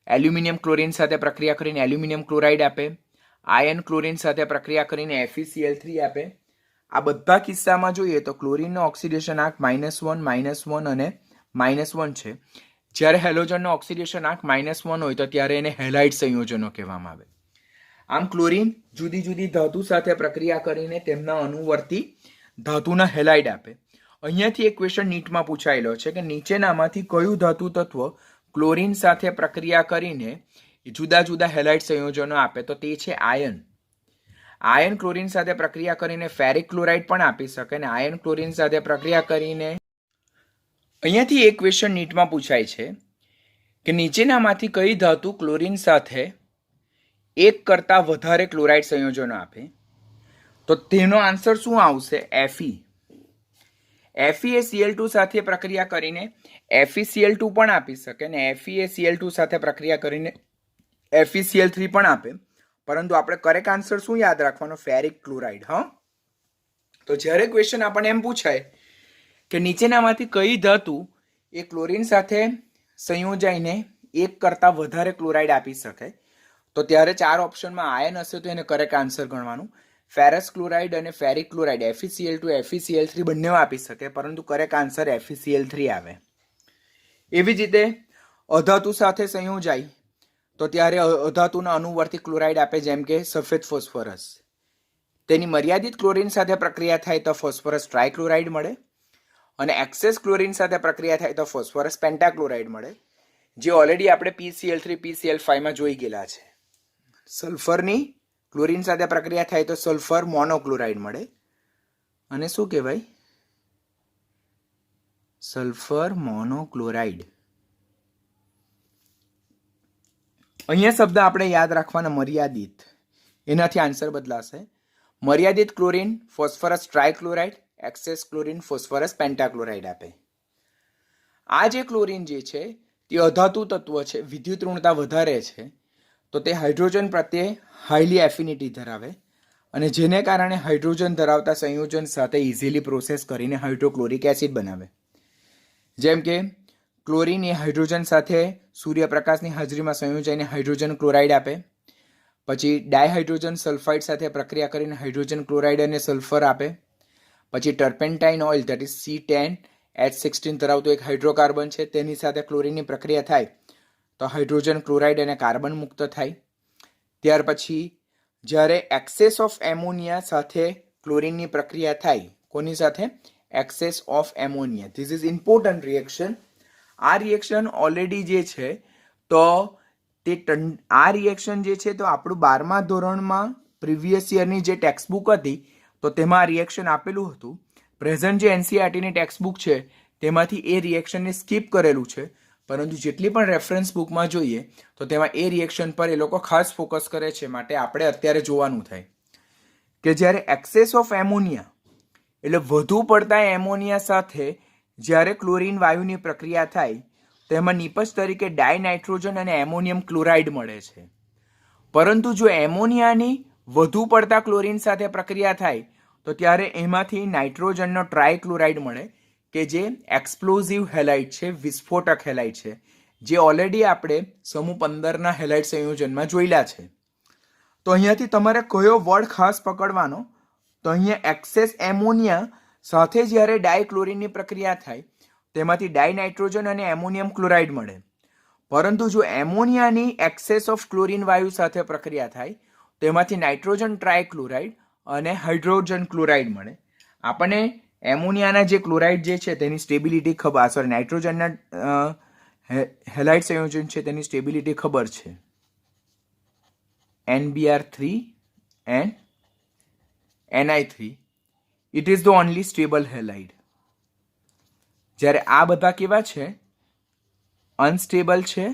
એલ્યુમિનિયમ ક્લોરીન સાથે પ્રક્રિયા કરીને એલ્યુમિનિયમ ક્લોરાઇડ આપે, આયર્ન ક્લોરીન સાથે પ્રક્રિયા કરીને FeCl3 આપે. આ બધા કિસ્સામાં જોઈએ તો ક્લોરીનનો ઓક્સિડેશન આંક -1 અને -1 છે. જ્યારે હેલોજનનો ઓક્સિડેશન આંક -1 હોય તો ત્યારે એને હેલાઇડ સંયોજનો કહેવામાં આવે. આમ ક્લોરીન જુદી જુદી ધાતુ સાથે પ્રક્રિયા કરીને તેમના અનુવર્તી ધાતુના હેલાઇડ આપે. અહીંયાથી એક ક્વેશ્ચન નીટમાં પૂછાયેલો છે કે નીચેનામાંથી કયું ધાતુ તત્વ ક્લોરીન સાથે પ્રક્રિયા કરીને જુદા જુદા હેલાઇડ સંયોજનો આપે? તો તે છે આયર્ન. આયર્ન ક્લોરીન સાથે પ્રક્રિયા કરીને ફેરિક ક્લોરાઇડ પણ આપી શકે અને આયર્ન ક્લોરીન સાથે પ્રક્રિયા કરીને અહીંયાથી એક ક્વેશ્ચન નીટમાં પૂછાય છે કે નીચેનામાંથી કઈ ધાતુ ક્લોરીન સાથે એક કરતાં વધારે ક્લોરાઇડ સંયોજનો આપે? તો તેનો આન્સર શું આવશે? Fe. Fe એ Cl2 સાથે પ્રક્રિયા કરીને FeCl2 પણ આપી શકે અને Fe એ Cl2 સાથે પ્રક્રિયા કરીને FeCl3 પણ આપે, પરંતુ આપણે કરેક્ટ આન્સર શું યાદ રાખવાનો? Ferric chloride. તો જ્યારે ક્વેશ્ચન આપણને એમ પૂછાય કે નીચેનામાંથી કઈ ધાતુ એ ક્લોરીન સાથે સંયોજાઈને એક કરતાં વધારે ક્લોરાઇડ આપી શકે, તો ત્યારે ચાર ઓપ્શનમાં આયર્ન હશે તો એને કરેક્ટ આન્સર ગણવાનું. ફેરસ ક્લોરાઇડ અને ફેરિક ક્લોરાઇડ FeCl2 FeCl3 બંને આપી શકે, પરંતુ કરેક્ટ આન્સર FeCl3 આવે. એવી જ રીતે અધાતુ સાથે સંયોજાય તો ત્યારે અધાતુના અનુવર્તી ક્લોરાઇડ આપે, જેમ કે સફેદ ફોસ્ફરસ. તેની મર્યાદિત ક્લોરીન સાથે પ્રક્રિયા થાય તો ફોસ્ફરસ ટ્રાયક્લોરાઇડ મળે અને એક્સેસ ક્લોરીન સાથે પ્રક્રિયા થાય તો ફોસ્ફરસ પેન્ટાક્લોરાઇડ મળે, જે ઓલરેડી આપણે PCl3 PCl5 માં જોઈ ગયેલા છે. સલ્ફરની ક્લોરીન સાથે પ્રક્રિયા થાય તો સલ્ફર મોનોક્લોરાઇડ મળે અને શું કહેવાય? સલ્ફર મોનોક્લોરાઇડ. અહીંયા શબ્દ આપણે યાદ રાખવાના મર્યાદિત, એનાથી આન્સર બદલાશે. મર્યાદિત chlorine phosphorus trichloride, excess chlorine phosphorus pentachloride આપે. આ જે ક્લોરીન જે છે તે અધાતુ તત્વ છે, વિદ્યુત ઋણતા વધારે છે, તો તે હાઇડ્રોજન પ્રત્યે હાઈલી એફિનિટી ધરાવે અને જેને કારણે હાઇડ્રોજન ધરાવતા સંયોજન સાથે ઇઝીલી પ્રોસેસ કરીને હાઇડ્રોક્લોરિક એસિડ બનાવે. જેમ કે ક્લોરીન એ હાઇડ્રોજન સાથે સૂર્યપ્રકાશની હાજરીમાં સંયોજાઈને હાઇડ્રોજન ક્લોરાઇડ આપે, પછી ડાયહાઇડ્રોજન સલ્ફાઇડ સાથે પ્રક્રિયા કરીને હાઇડ્રોજન ક્લોરાઇડ અને સલ્ફર આપે, પછી turpentine oil that is C10H16 ધરાવતું એક હાઇડ્રોકાર્બન છે, તેની સાથે ક્લોરીનની પ્રક્રિયા થાય તો હાઇડ્રોજન ક્લોરાઇડ અને કાર્બન મુક્ત થાય. ત્યાર પછી જ્યારે એક્સેસ ઓફ એમોનિયા સાથે ક્લોરીનની પ્રક્રિયા થાય, કોની સાથે? Access of ammonia. This is important reaction. આ રિએક્શન ઓલરેડી જે છે તો આ રિએક્શન જે છે તો આપણું 12મા ધોરણમાં પ્રીવિયસ યરની જે ટેક્સ્ટ બુક હતી તો તેમાં આ રિએક્શન આપેલું હતું. પ્રેઝન્ટ જે NCERTની ટેક્સ્ટ બુક છે તેમાંથી એ રિએક્શનને સ્કીપ કરેલું છે, પરંતુ જેટલી પણ રેફરન્સ બુકમાં જોઈએ તો તેમાં એ રિએક્શન પર એ લોકો ખાસ ફોકસ કરે છે. માટે આપણે અત્યારે જોવાનું થાય કે જ્યારે એક્સેસ ઓફ એમોનિયા એટલે વધુ પડતા એમોનિયા સાથે જ્યારે ક્લોરીન વાયુની પ્રક્રિયા થાય તેમાં નિપજ તરીકે ડાયનાઇટ્રોજન અને એમોનિયમ ક્લોરાઇડ મળે છે. પરંતુ જો એમોનિયાની વધુ પડતા ક્લોરીન સાથે પ્રક્રિયા થાય તો ત્યારે એમાંથી નાઇટ્રોજનનો ટ્રાયક્લોરાઇડ મળે કે જે એક્સપ્લોઝિવ હેલાઇટ છે, વિસ્ફોટક હેલાઇટ છે, જે ઓલરેડી આપણે સમૂહ 15ના હેલાઇટ સંયોજનમાં જોયેલા છે. તો અહીંયાથી તમારે કયો વર્ડ ખાસ પકડવાનો, તો અહીંયા એક્સેસ એમોનિયા સાથે જ્યારે ડાયક્લોરિનની પ્રક્રિયા થાય તેમાંથી ડાયનાઇટ્રોજન અને એમોનિયમ ક્લોરાઇડ મળે. પરંતુ જો એમોનિયાની એક્સેસ ઓફ ક્લોરીન વાયુ સાથે પ્રક્રિયા થાય તેમાંથી નાઇટ્રોજન ટ્રાયક્લોરાઇડ અને હાઇડ્રોજન ક્લોરાઇડ મળે. આપણને એમોનિયાના જે ક્લોરાઇડ જે છે તેની સ્ટેબિલિટી ખબર, સોરી નાઇટ્રોજનના હેલાઇડ સંયોજન છે તેની સ્ટેબિલિટી ખબર છે, NBr3 and Ni3. It is the only stable halide. જ્યારે આ બધા કેવા છે? અનસ્ટેબલ છે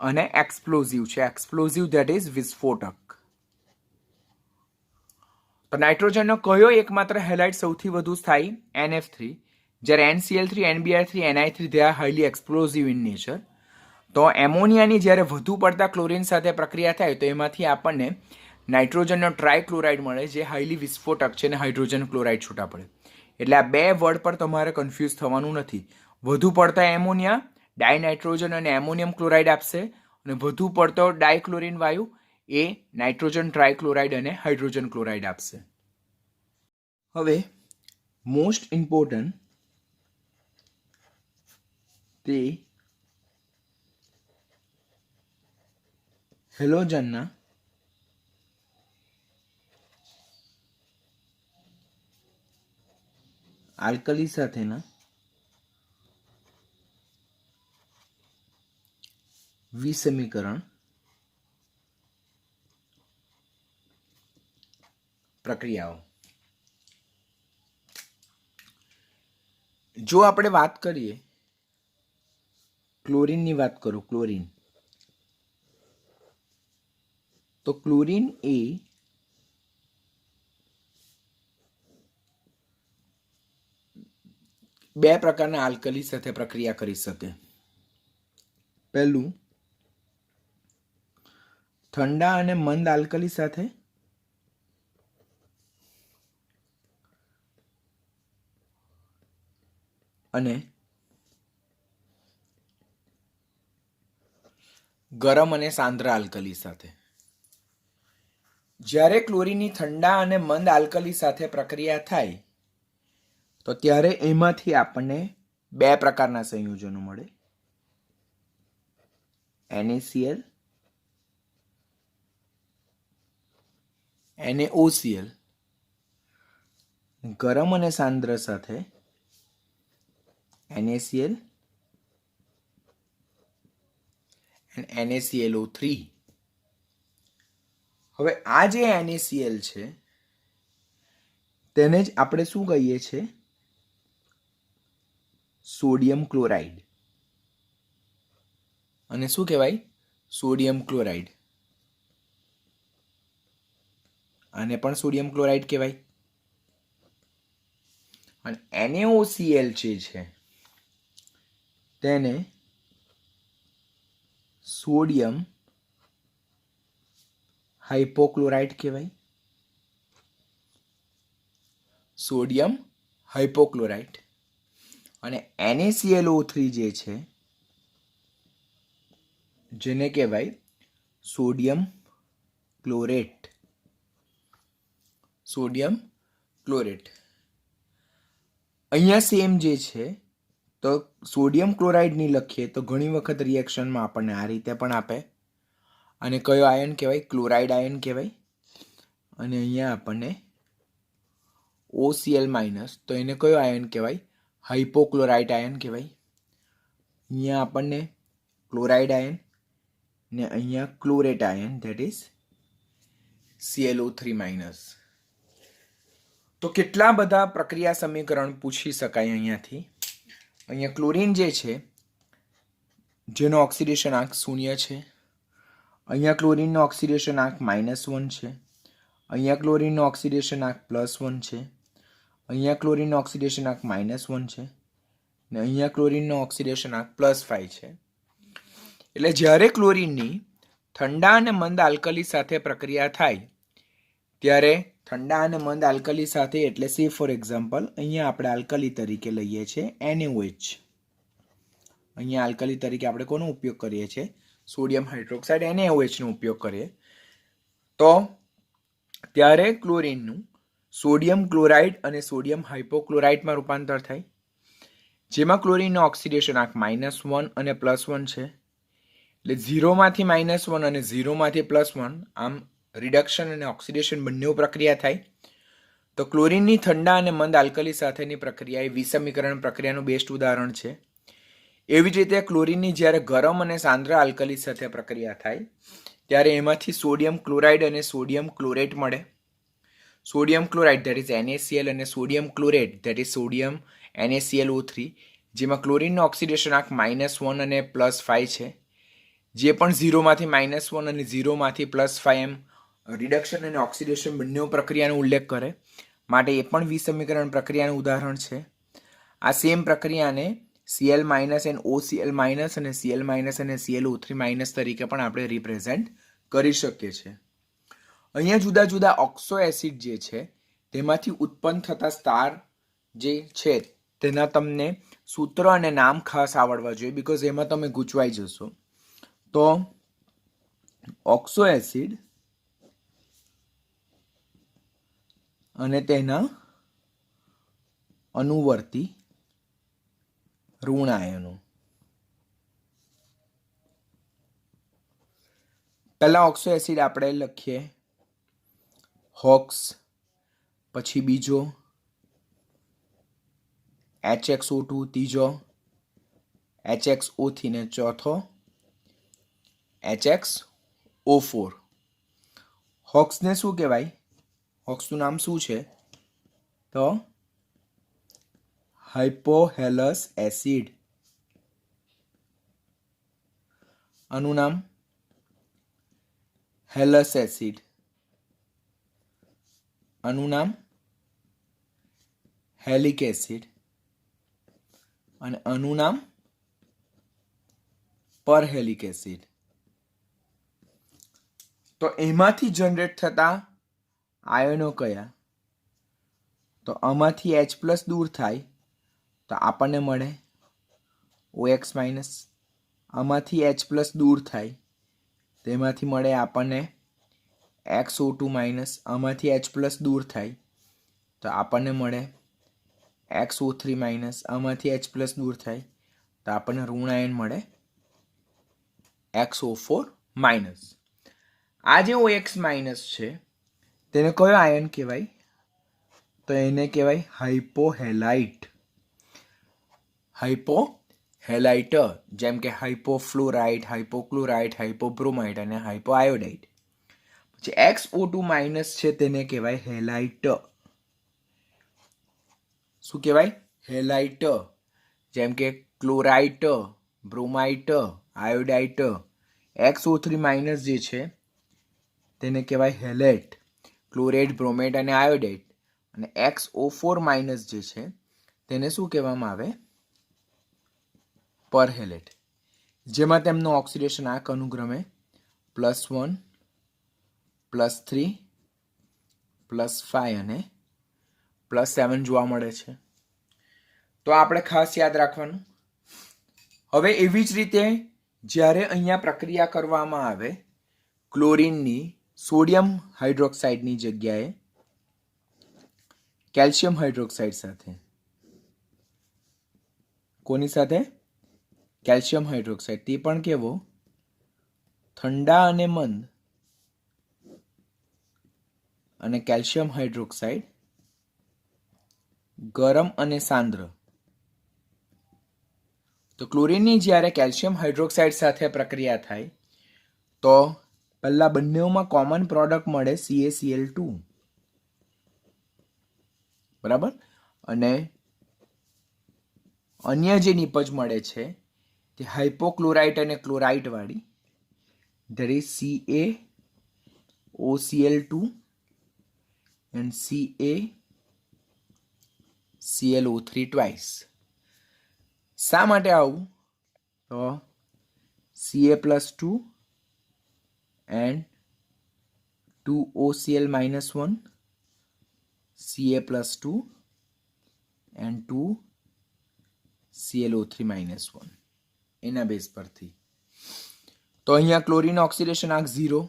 અને એક્સપ્લોઝિવ છે. એક્સપ્લોઝિવ ધેટ ઇઝ વિસ્ફોટક. તો નાઇટ્રોજનનો કયો એકમાત્ર હેલાઇડ સૌથી વધુ સ્થાયી? NF3. જ્યારે NCl3, NBr3, Ni3 they are highly explosive in nature. તો એમોનિયાની જ્યારે વધુ પડતા ક્લોરીન સાથે પ્રક્રિયા થાય તો એમાંથી આપણને નાઇટ્રોજનનો ટ્રાયક્લોરાઇડ મળે જે હાઈલી વિસ્ફોટક છે અને હાઇડ્રોજન ક્લોરાઇડ છૂટા પડે. એટલે આ બે વર્ડ પર તમારે કન્ફ્યુઝ થવાનું નથી. વધુ પડતા એમોનિયા ડાયનાઇટ્રોજન અને એમોનિયમ ક્લોરાઇડ આપશે અને વધુ પડતો ડાયક્લોરિન વાયુ એ નાઇટ્રોજન ટ્રાયક્લોરાઇડ અને હાઇડ્રોજન ક્લોરાઇડ આપશે. હવે મોસ્ટ ઇમ્પોર્ટન્ટ તે હેલોજનના આલ્કલી સાથેના વિસમીકરણ પ્રક્રિયાઓ. જો આપણે વાત કરીએ ક્લોરીનની વાત કરું, ક્લોરીન, તો ક્લોરીન એ બે પ્રકારના આલ્કલી સાથે પ્રક્રિયા કરી શકે. પહેલું ઠંડા અને મંદ આલ્કલી સાથે, અને ગરમ અને સાંદ્ર આલ્કલી સાથે. જ્યારે ક્લોરીનની ઠંડા અને મંદ આલ્કલી સાથે પ્રક્રિયા થાય તો ત્યારે એમાંથી આપણને બે પ્રકારના સંયોજનો મળે, NaCl, NaOCl. ગરમ અને સાંદ્ર સાથે NaCl and NaClO3. હવે આ જે NaCl છે તેને જ આપણે શું કહીએ છીએ? Sodium chloride. અને શું કહેવાય? Sodium chloride. આને પણ સોડિયમ ક્લોરાઇડ કહેવાય. અને NaOCl જે છે તેને સોડિયમ હાઇપોક્લોરાઇડ કહેવાય. સોડિયમ હાઇપોક્લોરાઇડ. અને NaClO3 જે છે જેને કહેવાય સોડિયમ ક્લોરેટ. Sodium chlorate. અહીંયા સેમ જે છે તો સોડિયમ ક્લોરાઇડની લખીએ તો ઘણી વખત રિએક્શનમાં આપણને આ રીતે પણ આપે. અને કયો આયન કહેવાય? ક્લોરાઇડ આયન કહેવાય. અને અહીંયા આપણને OCl માઇનસ, તો એને કયો આયન કહેવાય? હાઇપોક્લોરાઇટ આયન કહેવાય. અહીંયા આપણને ક્લોરાઇડ આયન ને અહીંયા chlorate ion that is ClO3 minus. તો કેટલા બધા પ્રક્રિયા સમીકરણ પૂછી શકાય અહીંયાથી. અહીંયા ક્લોરીન જે છે જેનો ઓક્સિડેશન આંક 0 છે, અહીંયા ક્લોરીનનો ઓક્સિડેશન આંક -1 છે, અહીંયા ક્લોરીનનો ઓક્સિડેશન આંક +1 છે, અહીંયા ક્લોરીનનો ઓક્સિડેશન આંક -1 છે ને અહીંયા ક્લોરીનનો ઓક્સિડેશન આંક +5 છે. એટલે જ્યારે ક્લોરીનની ઠંડા અને મંદ આલ્કલી સાથે પ્રક્રિયા થાય ત્યારે ઠંડા અને મંદ આલ્કલી સાથે એટલે સે ફોર એક્ઝામ્પલ અહીંયા આપણે આલ્કલી તરીકે લઈએ છીએ NaOH. અહીંયા આલ્કલી તરીકે આપણે કોનો ઉપયોગ કરીએ છીએ? સોડિયમ હાઇડ્રોક્સાઇડ NaOH નો ઉપયોગ કરીએ. તો ત્યારે ક્લોરીનનું સોડિયમ ક્લોરાઇડ અને સોડિયમ હાઇપોક્લોરાઇટમાં રૂપાંતર થાય, જેમાં ક્લોરીનનો ઓક્સિડેશન આંક -1 અને +1 છે. એટલે 0માંથી -1 અને 0માંથી +1, આમ રિડક્શન અને ઓક્સિડેશન બંને પ્રક્રિયા થાય. તો ક્લોરીનની ઠંડા અને મંદ આલ્કલી સાથેની પ્રક્રિયા એ વિસમીકરણ પ્રક્રિયાનું બેસ્ટ ઉદાહરણ છે. એવી જ રીતે ક્લોરીનની જ્યારે ગરમ અને સાંદ્ર આલ્કલી સાથે પ્રક્રિયા થાય ત્યારે એમાંથી સોડિયમ ક્લોરાઇડ અને સોડિયમ ક્લોરેટ મળે. Sodium chloride that is NaCl અને sodium chlorate that is sodium NaClO3, જેમાં ક્લોરીનનો ઓક્સિડેશન આંક -1 અને +5 છે. જે પણ 0માંથી -1 અને 0માંથી +5 એમ રિડક્શન અને ઓક્સિડેશન બંને પ્રક્રિયાનો ઉલ્લેખ કરે, માટે એ પણ વિસમીકરણ પ્રક્રિયાનું ઉદાહરણ છે. આ સેમ પ્રક્રિયાને Cl- and OCl- અને Cl- અને ClO3- તરીકે પણ આપણે રિપ્રેઝેન્ટ કરી શકીએ છીએ. અહીંયા જુદા જુદા ઓક્સો એસિડ જે છે તેમાંથી ઉત્પન્ન થતા સ્ટાર જે છે તેના તમને સૂત્ર અને નામ ખાસ આવડવા જોઈએ, બીકોઝ એમાં તમે ગૂંચવાઈ જશો. તો ઓક્સો એસિડ અને તેના અનુવર્તી ઋણ આયનો. પહેલા ઓક્સો એસિડ આપણે લખીએ હોક્સ, પછી બીજો HXO2, ત્રીજો HXO3 ને ચોથો HXO4. હોક્સને શું કહેવાય? હોક્સનું નામ શું છે? તો હાઇપોહેલસ એસિડ. આનું નામ હેલસ એસિડ. આનું નામ હેલિક એસિડ. અને આનું નામ પરહેલિક એસિડ. તો એમાંથી જનરેટ થતા આયનો કયા? તો આમાંથી H+ દૂર થાય તો આપણને મળે OX-. આમાંથી H+ દૂર થાય તેમાંથી મળે આપણને XO2-. આમાંથી H+ દૂર થાય તો આપણને મળે XO3-. આમાંથી H+ દૂર થાય તો આપણને ઋણ આયન મળે XO4-. આ જે OX- છે તેને કયો આયન કહેવાય? તો એને કહેવાય હાઇપોહેલાઇટ. હાઇપોહેલાઇટ, જેમ કે હાઇપોફ્લોરાઇટ, હાઇપોક્લોરાઇટ, હાઇપોબ્રોમાઇટ અને હાઇપોઆયોડાઇટ. પછી XO2- છે તેને કહેવાય હેલાઇટ. શું કહેવાય? હેલાઇટ. જેમ કે ક્લોરાઇટ, બ્રોમાઇટ, આયોડાઇટ. XO3- જે છે તેને કહેવાય હેલેટ, ક્લોરેટ, બ્રોમેટ અને આયોડેટ. અને XO4- જે છે તેને શું કહેવામાં આવે? પરહેલેટ. જેમાં તેમનું ઓક્સિડેશન આંક અનુક્રમે +1, +3, +5 અને +7 જોવા મળે છે. તો આપણે ખાસ યાદ રાખવાનું. હવે એવી જ રીતે જ્યારે અહીંયા પ્રક્રિયા કરવામાં આવે ક્લોરીનની સોડિયમ હાઇડ્રોક્સાઇડની જગ્યાએ કેલ્શિયમ હાઇડ્રોક્સાઇડ સાથે, કોની સાથે? Calcium hydroxide. તે પણ કેવો? ઠંડા અને મંદ. અને કેલ્શિયમ હાઇડ્રોક્સાઇડ ગરમ અને સાંદ્ર. તો ક્લોરીનની જ્યારે કેલ્શિયમ હાઇડ્રોક્સાઇડ સાથે પ્રક્રિયા થાય તો પહેલા બંનેમાં કોમન પ્રોડક્ટ મળે CaCl2, બરાબર. અને અન્ય જે નિપજ મળે છે તે હાઇપોક્લોરાઇટ અને ક્લોરાઇટ વાળી, that is CaOCl2 and CaClO3 twice. શા માટે આવું? તો Ca+2 and 2OCl-1 Ca+2 and 2 ClO3 -1 એના બેઝ પરથી. તો અહીંયા ક્લોરીન ઓક્સિડેશન આંક 0,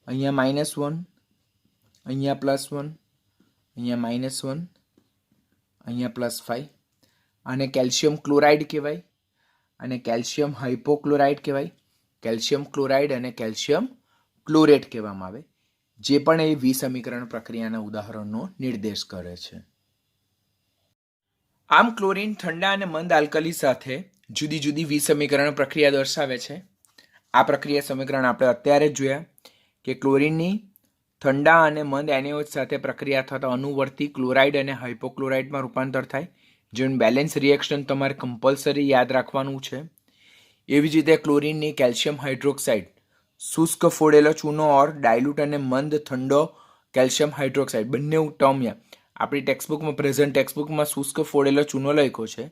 અહીંયા -1, અહીંયા +1, અહીંયા -1, અહીંયા +5. આને કેલ્શિયમ ક્લોરાઇડ કહેવાય અને કેલ્શિયમ હાઇપોક્લોરાઇડ કહેવાય. કેલ્શિયમ ક્લોરાઇડ અને કેલ્શિયમ ક્લોરેટ કહેવામાં આવે, જે પણ એ વિસમીકરણ પ્રક્રિયાના ઉદાહરણનો નિર્દેશ કરે છે. આમ ક્લોરીન ઠંડા અને મંદ આલ્કલી સાથે જુદી જુદી વિસમીકરણ પ્રક્રિયા દર્શાવે છે. આ પ્રક્રિયા સમીકરણ આપણે અત્યારે જ જોયા કે ક્લોરીનની ઠંડા અને મંદ એનએઓએચ સાથે પ્રક્રિયા થતા અનુવર્તી ક્લોરાઇડ અને હાઇપોક્લોરાઇડમાં રૂપાંતર થાય, જેનું બેલેન્સ રિએક્શન તમારે કમ્પલસરી યાદ રાખવાનું છે. એવી જ રીતે ક્લોરીનની કેલ્શિયમ હાઇડ્રોક્સાઇડ શુષ્ક ફોડેલો ચૂનો ઓર ડાયલ્યુટ અને મંદ ઠંડો કેલ્શિયમ હાઇડ્રોક્સાઇડ બંને ટર્મ આપણી ટેક્સ્ટબુકમાં પ્રેઝન્ટ ટેક્સ્ટબુકમાં શુષ્ક ફોડેલો ચૂનો લખ્યો છે,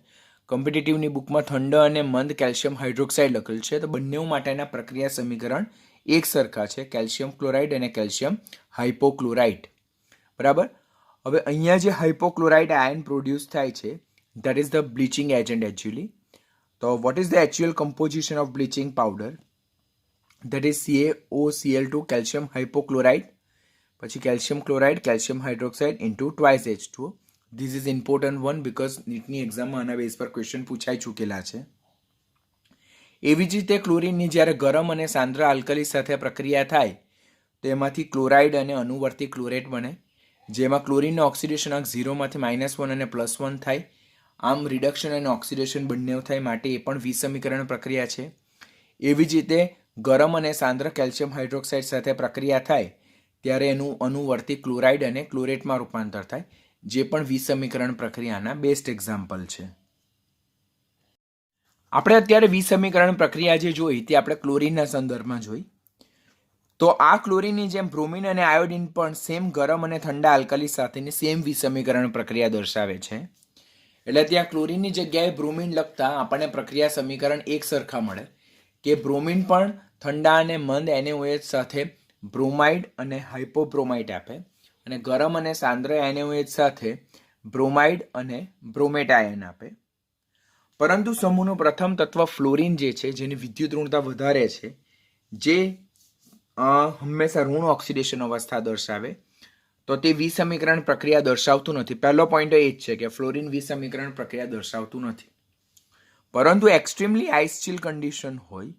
કોમ્પિટિટિવની બુકમાં ઠંડો અને મંદ કેલ્શિયમ હાઇડ્રોક્સાઇડ લખેલ છે. તો બંને માટેના પ્રક્રિયા સમીકરણ એક સરખા છે, કેલ્શિયમ ક્લોરાઇડ અને કેલ્શિયમ હાઇપોક્લોરાઇડ. બરાબર. હવે અહીંયા જે હાઇપોક્લોરાઇડ આયન પ્રોડ્યુસ થાય છે, that is the bleaching agent actually. So what is the actual composition of bleaching powder? That is CaOCl2 calcium hypochloride, પછી calcium chloride, calcium hydroxide into twice H2O. This is important one because નીટની એક્ઝામમાં આના બેઝ પર ક્વેશ્ચન પૂછાઈ ચૂકેલા છે. એવી જ રીતે ક્લોરીનની જ્યારે ગરમ અને સાંદ્ર આલ્કલી સાથે પ્રક્રિયા થાય તો એમાંથી ક્લોરાઇડ અને અનુવર્તી ક્લોરેટ બને, જેમાં ક્લોરીનનો ઓક્સિડેશન આંક 0માંથી -1 અને +1 થાય. આમ રિડક્શન અને ઓક્સિડેશન બંને થાય, માટે એ પણ વિસમીકરણ પ્રક્રિયા છે. એવી જ રીતે ગરમ અને સાંદ્ર કેલ્શિયમ હાઇડ્રોક્સાઇડ સાથે પ્રક્રિયા થાય ત્યારે એનું અનુવર્તી ક્લોરાઇડ અને ક્લોરેટમાં રૂપાંતર થાય, જે પણ વિસમીકરણ પ્રક્રિયાના બેસ્ટ એક્ઝામ્પલ છે. આપણે અત્યારે વિસમીકરણ પ્રક્રિયા જે જોઈ તે આપણે ક્લોરીનના સંદર્ભમાં જોઈ. તો આ ક્લોરીનની જેમ બ્રોમિન અને આયોડિન પણ સેમ ગરમ અને ઠંડા આલ્કલી સાથેની સેમ વિસમીકરણ પ્રક્રિયા દર્શાવે છે. એટલે ત્યાં ક્લોરીનની જગ્યાએ બ્રોમિન લખતા આપણને પ્રક્રિયા સમીકરણ એક સરખા મળે કે બ્રોમિન પણ ઠંડા અને મંદ એનએઓએચ સાથે બ્રોમાઇડ અને હાઇપોબ્રોમાઇડ આપે, અને ગરમ અને સાંદ્ર એનએઓએચ સાથે બ્રોમાઇડ અને બ્રોમેટ આયન આપે. પરંતુ સમૂહનું પ્રથમ તત્વ ફ્લોરિન જે છે, જેની વિદ્યુત ઋણતા વધારે છે, જે હંમેશા ઋણ ઓક્સિડેશન અવસ્થા દર્શાવે, તો તે વિસમીકરણ પ્રક્રિયા દર્શાવતું નથી. પહેલો પોઈન્ટ એ જ છે કે ફ્લોરિન વિસમીકરણ પ્રક્રિયા દર્શાવતું નથી. પરંતુ એક્સ્ટ્રીમલી આઇસ ચીલ કન્ડિશન હોય,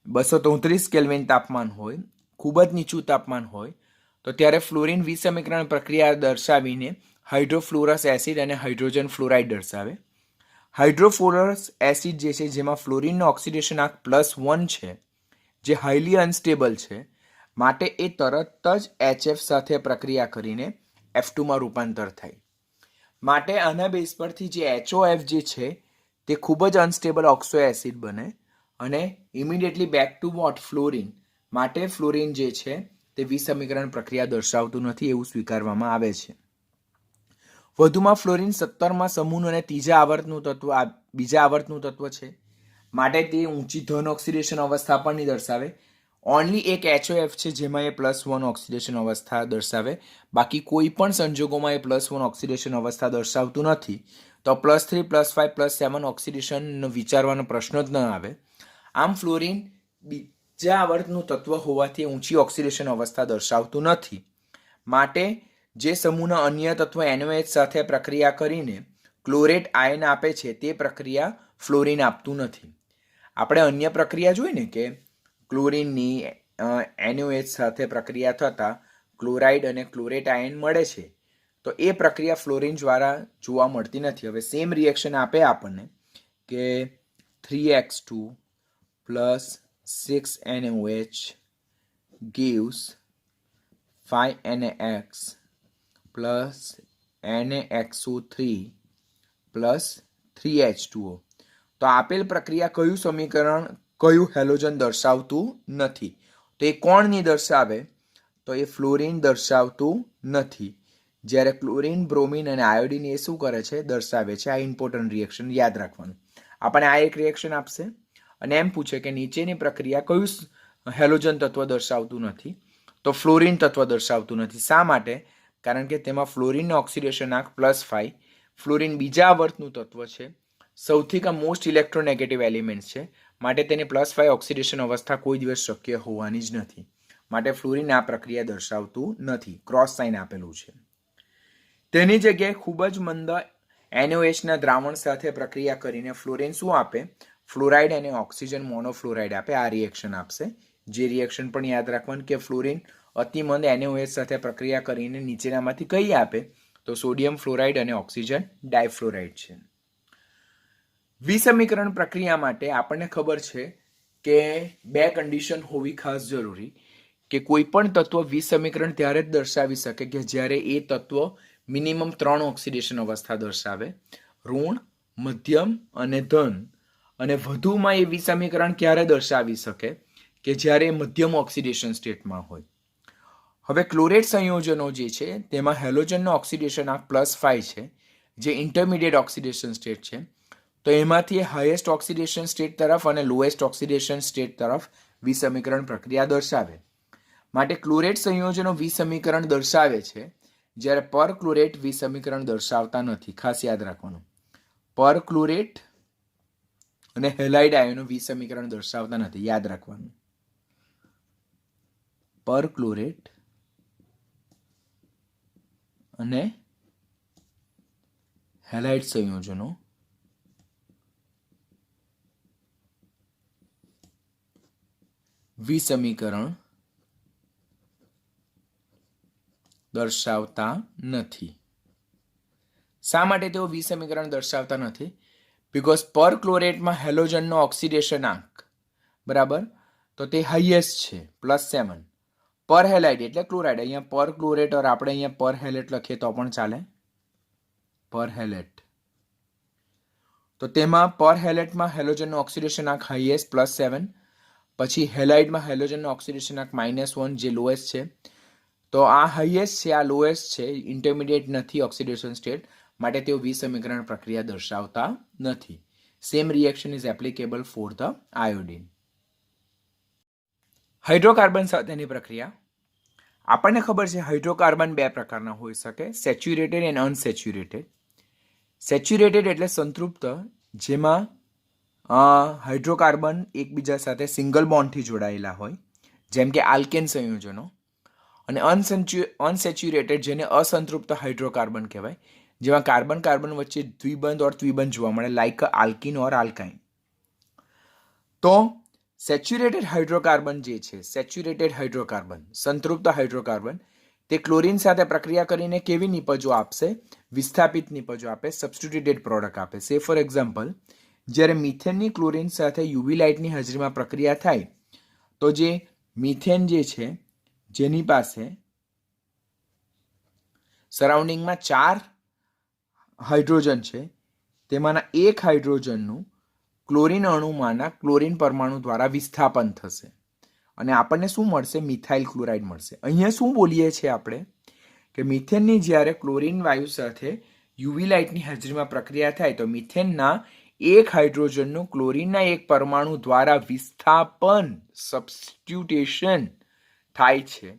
233 કેલ્વિન તાપમાન હોય, ખૂબ જ નીચું તાપમાન હોય, તો ત્યારે ફ્લોરિન વિસમીકરણ પ્રક્રિયા દર્શાવીને હાઇડ્રોફ્લોરસ એસિડ અને હાઇડ્રોજન ફ્લોરાઇડ દર્શાવે. હાઇડ્રોફ્લોરસ એસિડ જે છે, જેમાં ફ્લોરિનનો ઓક્સિડેશન આંક +1 છે, જે હાઈલી અનસ્ટેબલ છે, માટે એ તરત જ HF સાથે પ્રક્રિયા કરીને F2માં રૂપાંતર થાય. માટે આના બેઝ પરથી જે HOF જે છે તે ખૂબ જ અનસ્ટેબલ ઓક્સો એસિડ બને અને immediately back to what fluorine. માટે ફ્લોરિન જે છે તે વિસમીકરણ પ્રક્રિયા દર્શાવતું નથી એવું સ્વીકારવામાં આવે છે. વધુમાં ફ્લોરિન 17માં સમૂહ અને બીજા આવર્તનું તત્વ છે, માટે તે ઊંચી ધન ઓક્સિડેશન અવસ્થા પણ નહીં દર્શાવે. ઓનલી એક HOF છે જેમાં એ +1 ઓક્સિડેશન અવસ્થા દર્શાવે, બાકી કોઈ પણ સંજોગોમાં એ +1 ઓક્સિડેશન અવસ્થા દર્શાવતું નથી. તો +3, +5, +7 ઓક્સિડેશન વિચારવાનો પ્રશ્ન જ ન આવે. આમ ફ્લોરિન બીજા આવર્તનું તત્વ હોવાથી ઊંચી ઓક્સિડેશન અવસ્થા દર્શાવતું નથી. માટે જે સમૂહના અન્ય તત્વ NOH સાથે પ્રક્રિયા કરીને ક્લોરેટ આયન આપે છે તે પ્રક્રિયા ફ્લોરિન આપતું નથી. આપણે અન્ય પ્રક્રિયા જોઈ ને કે ક્લોરીનની NOH સાથે પ્રક્રિયા થતાં ક્લોરાઇડ અને ક્લોરેટ આયન મળે છે, તો એ પ્રક્રિયા ફ્લોરિન દ્વારા જોવા મળતી નથી. હવે સેમ રિએક્શન આપે આપણને કે 3x2 + 6NOH gives 5NaX + NaXO3 + 3H2O. તો આપેલ પ્રક્રિયા કયું સમીકરણ કયું હેલોજન દર્શાવતું નથી? તો એ કોણ નહીં દર્શાવે? તો એ ફ્લોરિન દર્શાવતું નથી. જ્યારે ક્લોરીન, બ્રોમિન અને આયોડિન એ શું કરે છે? દર્શાવે છે. આ ઇમ્પોર્ટન્ટ રિએક્શન યાદ રાખવાનું. આપણે આ એક રિએક્શન આપશે અને એમ પૂછે કે નીચેની પ્રક્રિયા કયું હેલોજન તત્વ દર્શાવતું નથી? તો ફ્લોરિન તત્વ દર્શાવતું નથી. શા માટે? કારણ કે તેમાં ફ્લોરિનનો ઓક્સિડેશન આંક +5. ફ્લોરિન બીજા આવર્તનું તત્વ છે, સૌથી મોસ્ટ ઇલેક્ટ્રોનેગેટિવ એલિમેન્ટ છે, માટે તેની +5 ઓક્સિડેશન અવસ્થા કોઈ દિવસ શક્ય હોવાની જ નથી. માટે ફ્લોરિન આ પ્રક્રિયા દર્શાવતું નથી. ક્રોસ સાઇન આપેલું છે. તેની જગ્યાએ ખૂબ જ મંદ NaOH ના દ્રાવણ સાથે પ્રક્રિયા કરીને ફ્લોરિન શું આપે? ફ્લોરાઇડ અને ઓક્સિજન મોનોફ્લોરાઇડ આપે. આ રિએક્શન આપશે. જે રિએક્શન પણ યાદ રાખવાનું કે ફ્લોરિન અતિમંદ NaOH સાથે પ્રક્રિયા કરીને નીચેનામાંથી કઈ આપે? તો સોડિયમ ફ્લોરાઇડ અને ઓક્સિજન ડાયફ્લોરાઇડ છે. વિસમીકરણ પ્રક્રિયા માટે આપણને ખબર છે કે બે કન્ડિશન હોવી ખાસ જરૂરી, કે કોઈ પણ તત્વ વિસમીકરણ ત્યારે જ દર્શાવી શકે કે જ્યારે એ તત્વ મિનિમમ 3 ઓક્સિડેશન અવસ્થા દર્શાવે, ઋણ, મધ્યમ અને ધન. અને વધુમાં એ વિસમીકરણ ક્યારે દર્શાવી શકે કે જ્યારે મધ્યમ ઓક્સિડેશન સ્ટેટમાં હોય. હવે ક્લોરેટ સંયોજનો જે છે તેમાં હેલોજનનો ઓક્સિડેશન આંક +5 છે, જે ઇન્ટરમીડિયેટ ઓક્સિડેશન સ્ટેટ છે. તો એમાંથી હાઈએસ્ટ ઓક્સિડેશન સ્ટેટ તરફ અને લોએસ્ટ ઓક્સિડેશન સ્ટેટ તરફ વિસમીકરણ પ્રક્રિયા દર્શાવે. માટે ક્લોરેટ સંયોજનો વિસમીકરણ દર્શાવે છે, જ્યારે પરક્લોરેટ વિસમીકરણ દર્શાવતા નથી. ખાસ યાદ રાખવાનું, પરક્લોરેટ અને હેલાઇડ આયનો વિસમીકરણ દર્શાવતા નથી. યાદ રાખવાનું, પરક્લોરેટ અને હેલાઇડ સંયોજનો વિસમીકરણ દર્શાવતા નથી. શા માટે તેઓ વિસમીકરણ દર્શાવતા નથી? બીકોઝ પરક્લોરેટમાં હેલોજનનો ઓક્સિડેશન આંક બરાબર તો તે હાઈએસ્ટ છે +7. પર હેલાઇડ એટલે ક્લોરાઇડ, અહીંયા પર ક્લોરેટ ઓર આપણે અહીંયા પર હેલેટ લખીએ તો પણ ચાલે. પર હેલેટ તો તેમાં પર હેલેટમાં હેલોજનનો ઓક્સિડેશન આંક હાઈએસ્ટ +7, પછી હેલાઇડમાં હેલોજનનો ઓક્સિડેશન આંક -1 જે લોએસ્ટ છે. તો આ હાઈએસ્ટ છે, આ લોએસ્ટ છે, ઇન્ટરમીડિયેટ નથી ઓક્સિડેશન સ્ટેટ, માટે તેઓ વિસમીકરણ પ્રક્રિયા દર્શાવતા નથી. Same reaction is applicable for the iodine. Hydrocarbon સાથેની પ્રક્રિયા. આપણને ખબર છે હાઇડ્રોકાર્બન બે પ્રકારના હોઈ શકે, સેચ્યુરેટેડ એન્ડ અનસેચ્યુરેટેડ. સેચ્યુરેટેડ એટલે સંતૃપ્ત, જેમાં હાઇડ્રોકાર્બન એકબીજા સાથે સિંગલ બોન્ડથી જોડાયેલા હોય, જેમ કે આલ્કેન સંયોજનો. અને અનસેચ્યુરેટેડ જેને અસંતૃપ્ત હાઇડ્રોકાર્બન કહેવાય, જેમાં કાર્બન કાર્બન વચ્ચે દ્વિબંધ ઓર ત્રિબંધ જોવા મળે, લાઇક આલ્કીન ઓર આલ્કાઇન. તો સેચ્યુરેટેડ હાઇડ્રોકાર્બન જે છે, સેચ્યુરેટેડ હાઇડ્રોકાર્બન, સંતૃપ્ત હાઇડ્રોકાર્બન, તે ક્લોરીન સાથે પ્રક્રિયા કરીને કેવી નિપજો આપશે? વિસ્થાપિત નિપજો આપે, સબસ્ટિટ્યુટેડ પ્રોડક્ટ આપે. સે ફોર એક્ઝામ્પલ, જ્યારે મિથેનની ક્લોરીન સાથે યુવી લાઇટની હાજરીમાં પ્રક્રિયા થાય તો જે મિથેન જે છે, જેની પાસે સરાઉન્ડિંગમાં 4 હાઇડ્રોજન છે, તેમાંના એક હાઇડ્રોજનનું ક્લોરીન અણુમાંના ક્લોરીન પરમાણુ દ્વારા વિસ્થાપન થશે અને આપણને શું મળશે? મિથાઇલ ક્લોરાઇડ મળશે. અહીંયા શું બોલીએ છીએ આપણે કે મિથેનની જ્યારે ક્લોરીન વાયુ સાથે યુવી લાઇટની હાજરીમાં પ્રક્રિયા થાય તો મિથેનના એક હાઇડ્રોજનનું ક્લોરીનના એક પરમાણુ દ્વારા વિસ્થાપન, સબસ્ટિટ્યુટેશન થાય છે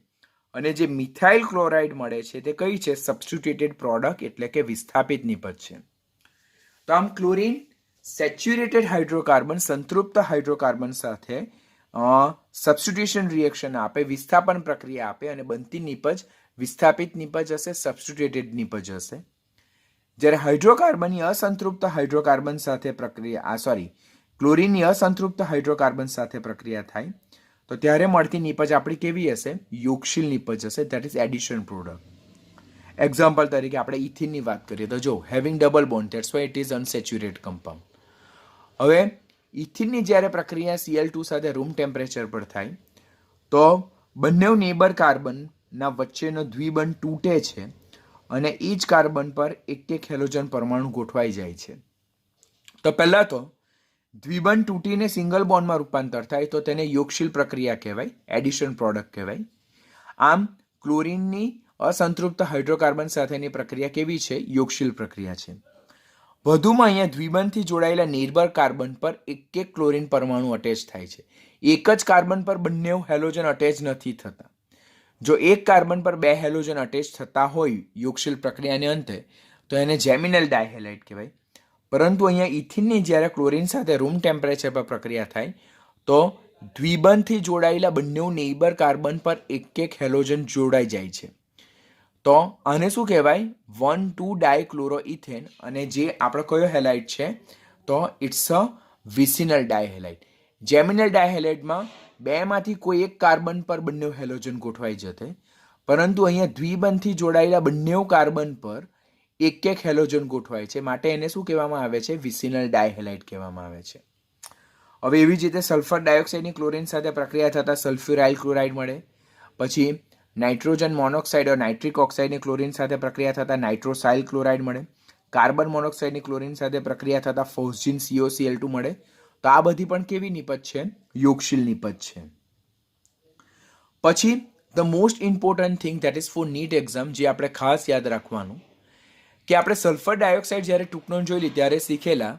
અને જે મિથાઇલ ક્લોરાઇડ મળે છે તે કઈ છે? સબસ્ટિટ્યુટેડ પ્રોડક્ટ એટલે કે વિસ્થાપિત નિપજ છે. તો આમ ક્લોરીન સેચ્યુરેટેડ હાઇડ્રોકાર્બન, સંતૃપ્ત હાઇડ્રોકાર્બન સાથે સબસ્ટિટ્યુશન રિએક્શન આપે, વિસ્થાપન પ્રક્રિયા આપે અને બનતી નિપજ વિસ્થાપિત નિપજ હશે, સબસ્ટિટ્યુટેડ નિપજ હશે. જ્યારે હાઇડ્રોકાર્બનની અસંતૃપ્ત હાઇડ્રોકાર્બન સાથે ક્લોરીનની અસંતૃપ્ત હાઇડ્રોકાર્બન સાથે પ્રક્રિયા થાય તો ત્યારે મળતી નિપજ આપણી કેવી હશે? યોગશીલ નિપજ હશે, that is addition product. Example તરીકે આપણે ઇથિનની વાત કરીએ તો જો having double bond, that's why it is unsaturated compound. હવે ઇથિનની જ્યારે પ્રક્રિયા Cl2 સાથે રૂમ ટેમ્પરેચર પર થાય તો બંને નેબર કાર્બનના વચ્ચેનો દ્વિબંધ તૂટે છે અને એ જ કાર્બન પર એક હેલોજન પરમાણુ ગોઠવાઈ જાય છે. તો પહેલા તો દ્વિબંધ તૂટીને સિંગલ બોન્ડમાં રૂપાંતર થાય તો તેને યોગશીલ પ્રક્રિયા કહેવાય, એડિશન પ્રોડક્ટ કહેવાય. આમ ક્લોરીનની અસંતૃપ્ત હાઇડ્રોકાર્બન સાથેની પ્રક્રિયા કેવી છે? યોગશીલ પ્રક્રિયા છે. વધુમાં અહીંયા દ્વિબંધથી જોડાયેલા નેબર કાર્બન પર એક ક્લોરીન પરમાણુ અટેચ થાય છે. એક જ કાર્બન પર બંને હેલોજન અટેચ નથી થતા. જો એક કાર્બન પર 2 હેલોજન અટેચ થતા હોય યોગશીલ પ્રક્રિયાને અંતે તો એને જેમિનલ ડાયહેલાઇડ કહેવાય. પરંતુ અહીંયા ઇથિનની જ્યારે ક્લોરીન સાથે રૂમ ટેમ્પરેચર પર પ્રક્રિયા થાય તો દ્વિબંધથી જોડાયેલા બંને નેઈબર કાર્બન પર એક હેલોજન જોડાઈ જાય છે. તો આને શું કહેવાય? 1,2 ડાયક્લોરોઇથેન. અને જે આપણો કયો હેલાઇડ છે? તો it's a vicinal dihalide. Geminal ડાયહેલાઇડમાં બેમાંથી કોઈ એક કાર્બન પર બંને હેલોજન ગોઠવાઈ જતે, પરંતુ અહીંયા દ્વિબંધથી જોડાયેલા બંને કાર્બન પર એક હેલોજન ગોઠવાય છે, માટે એને શું કહેવામાં આવે છે? વિસિનલ ડાયહેલાઇડ કહેવામાં આવે છે. હવે એવી જ રીતે સલ્ફર ડાયોક્સાઇડની ક્લોરીન સાથે પ્રક્રિયા થતાં સલ્ફ્યુરાઇલ ક્લોરાઇડ મળે. પછી નાઇટ્રોજન મોનોક્સાઇડ or નાઇટ્રિક ઓક્સાઇડની ક્લોરીન સાથે પ્રક્રિયા થતાં નાઇટ્રોસાઇલ ક્લોરાઇડ મળે. કાર્બન મોનોક્સાઇડની ક્લોરીન સાથે પ્રક્રિયા થતાં ફોસ્જીન COCl2 મળે. તો આ બધી પણ કેવી નિપજ છે? યોગશીલ નિપજ છે. પછી the most important thing that is for NEET exam, જે આપણે ખાસ યાદ રાખવાનું, કે આપણે સલ્ફર ડાયોક્સાઇડ જ્યારે ટૂંકનોંધ જોયેલી ત્યારે શીખેલા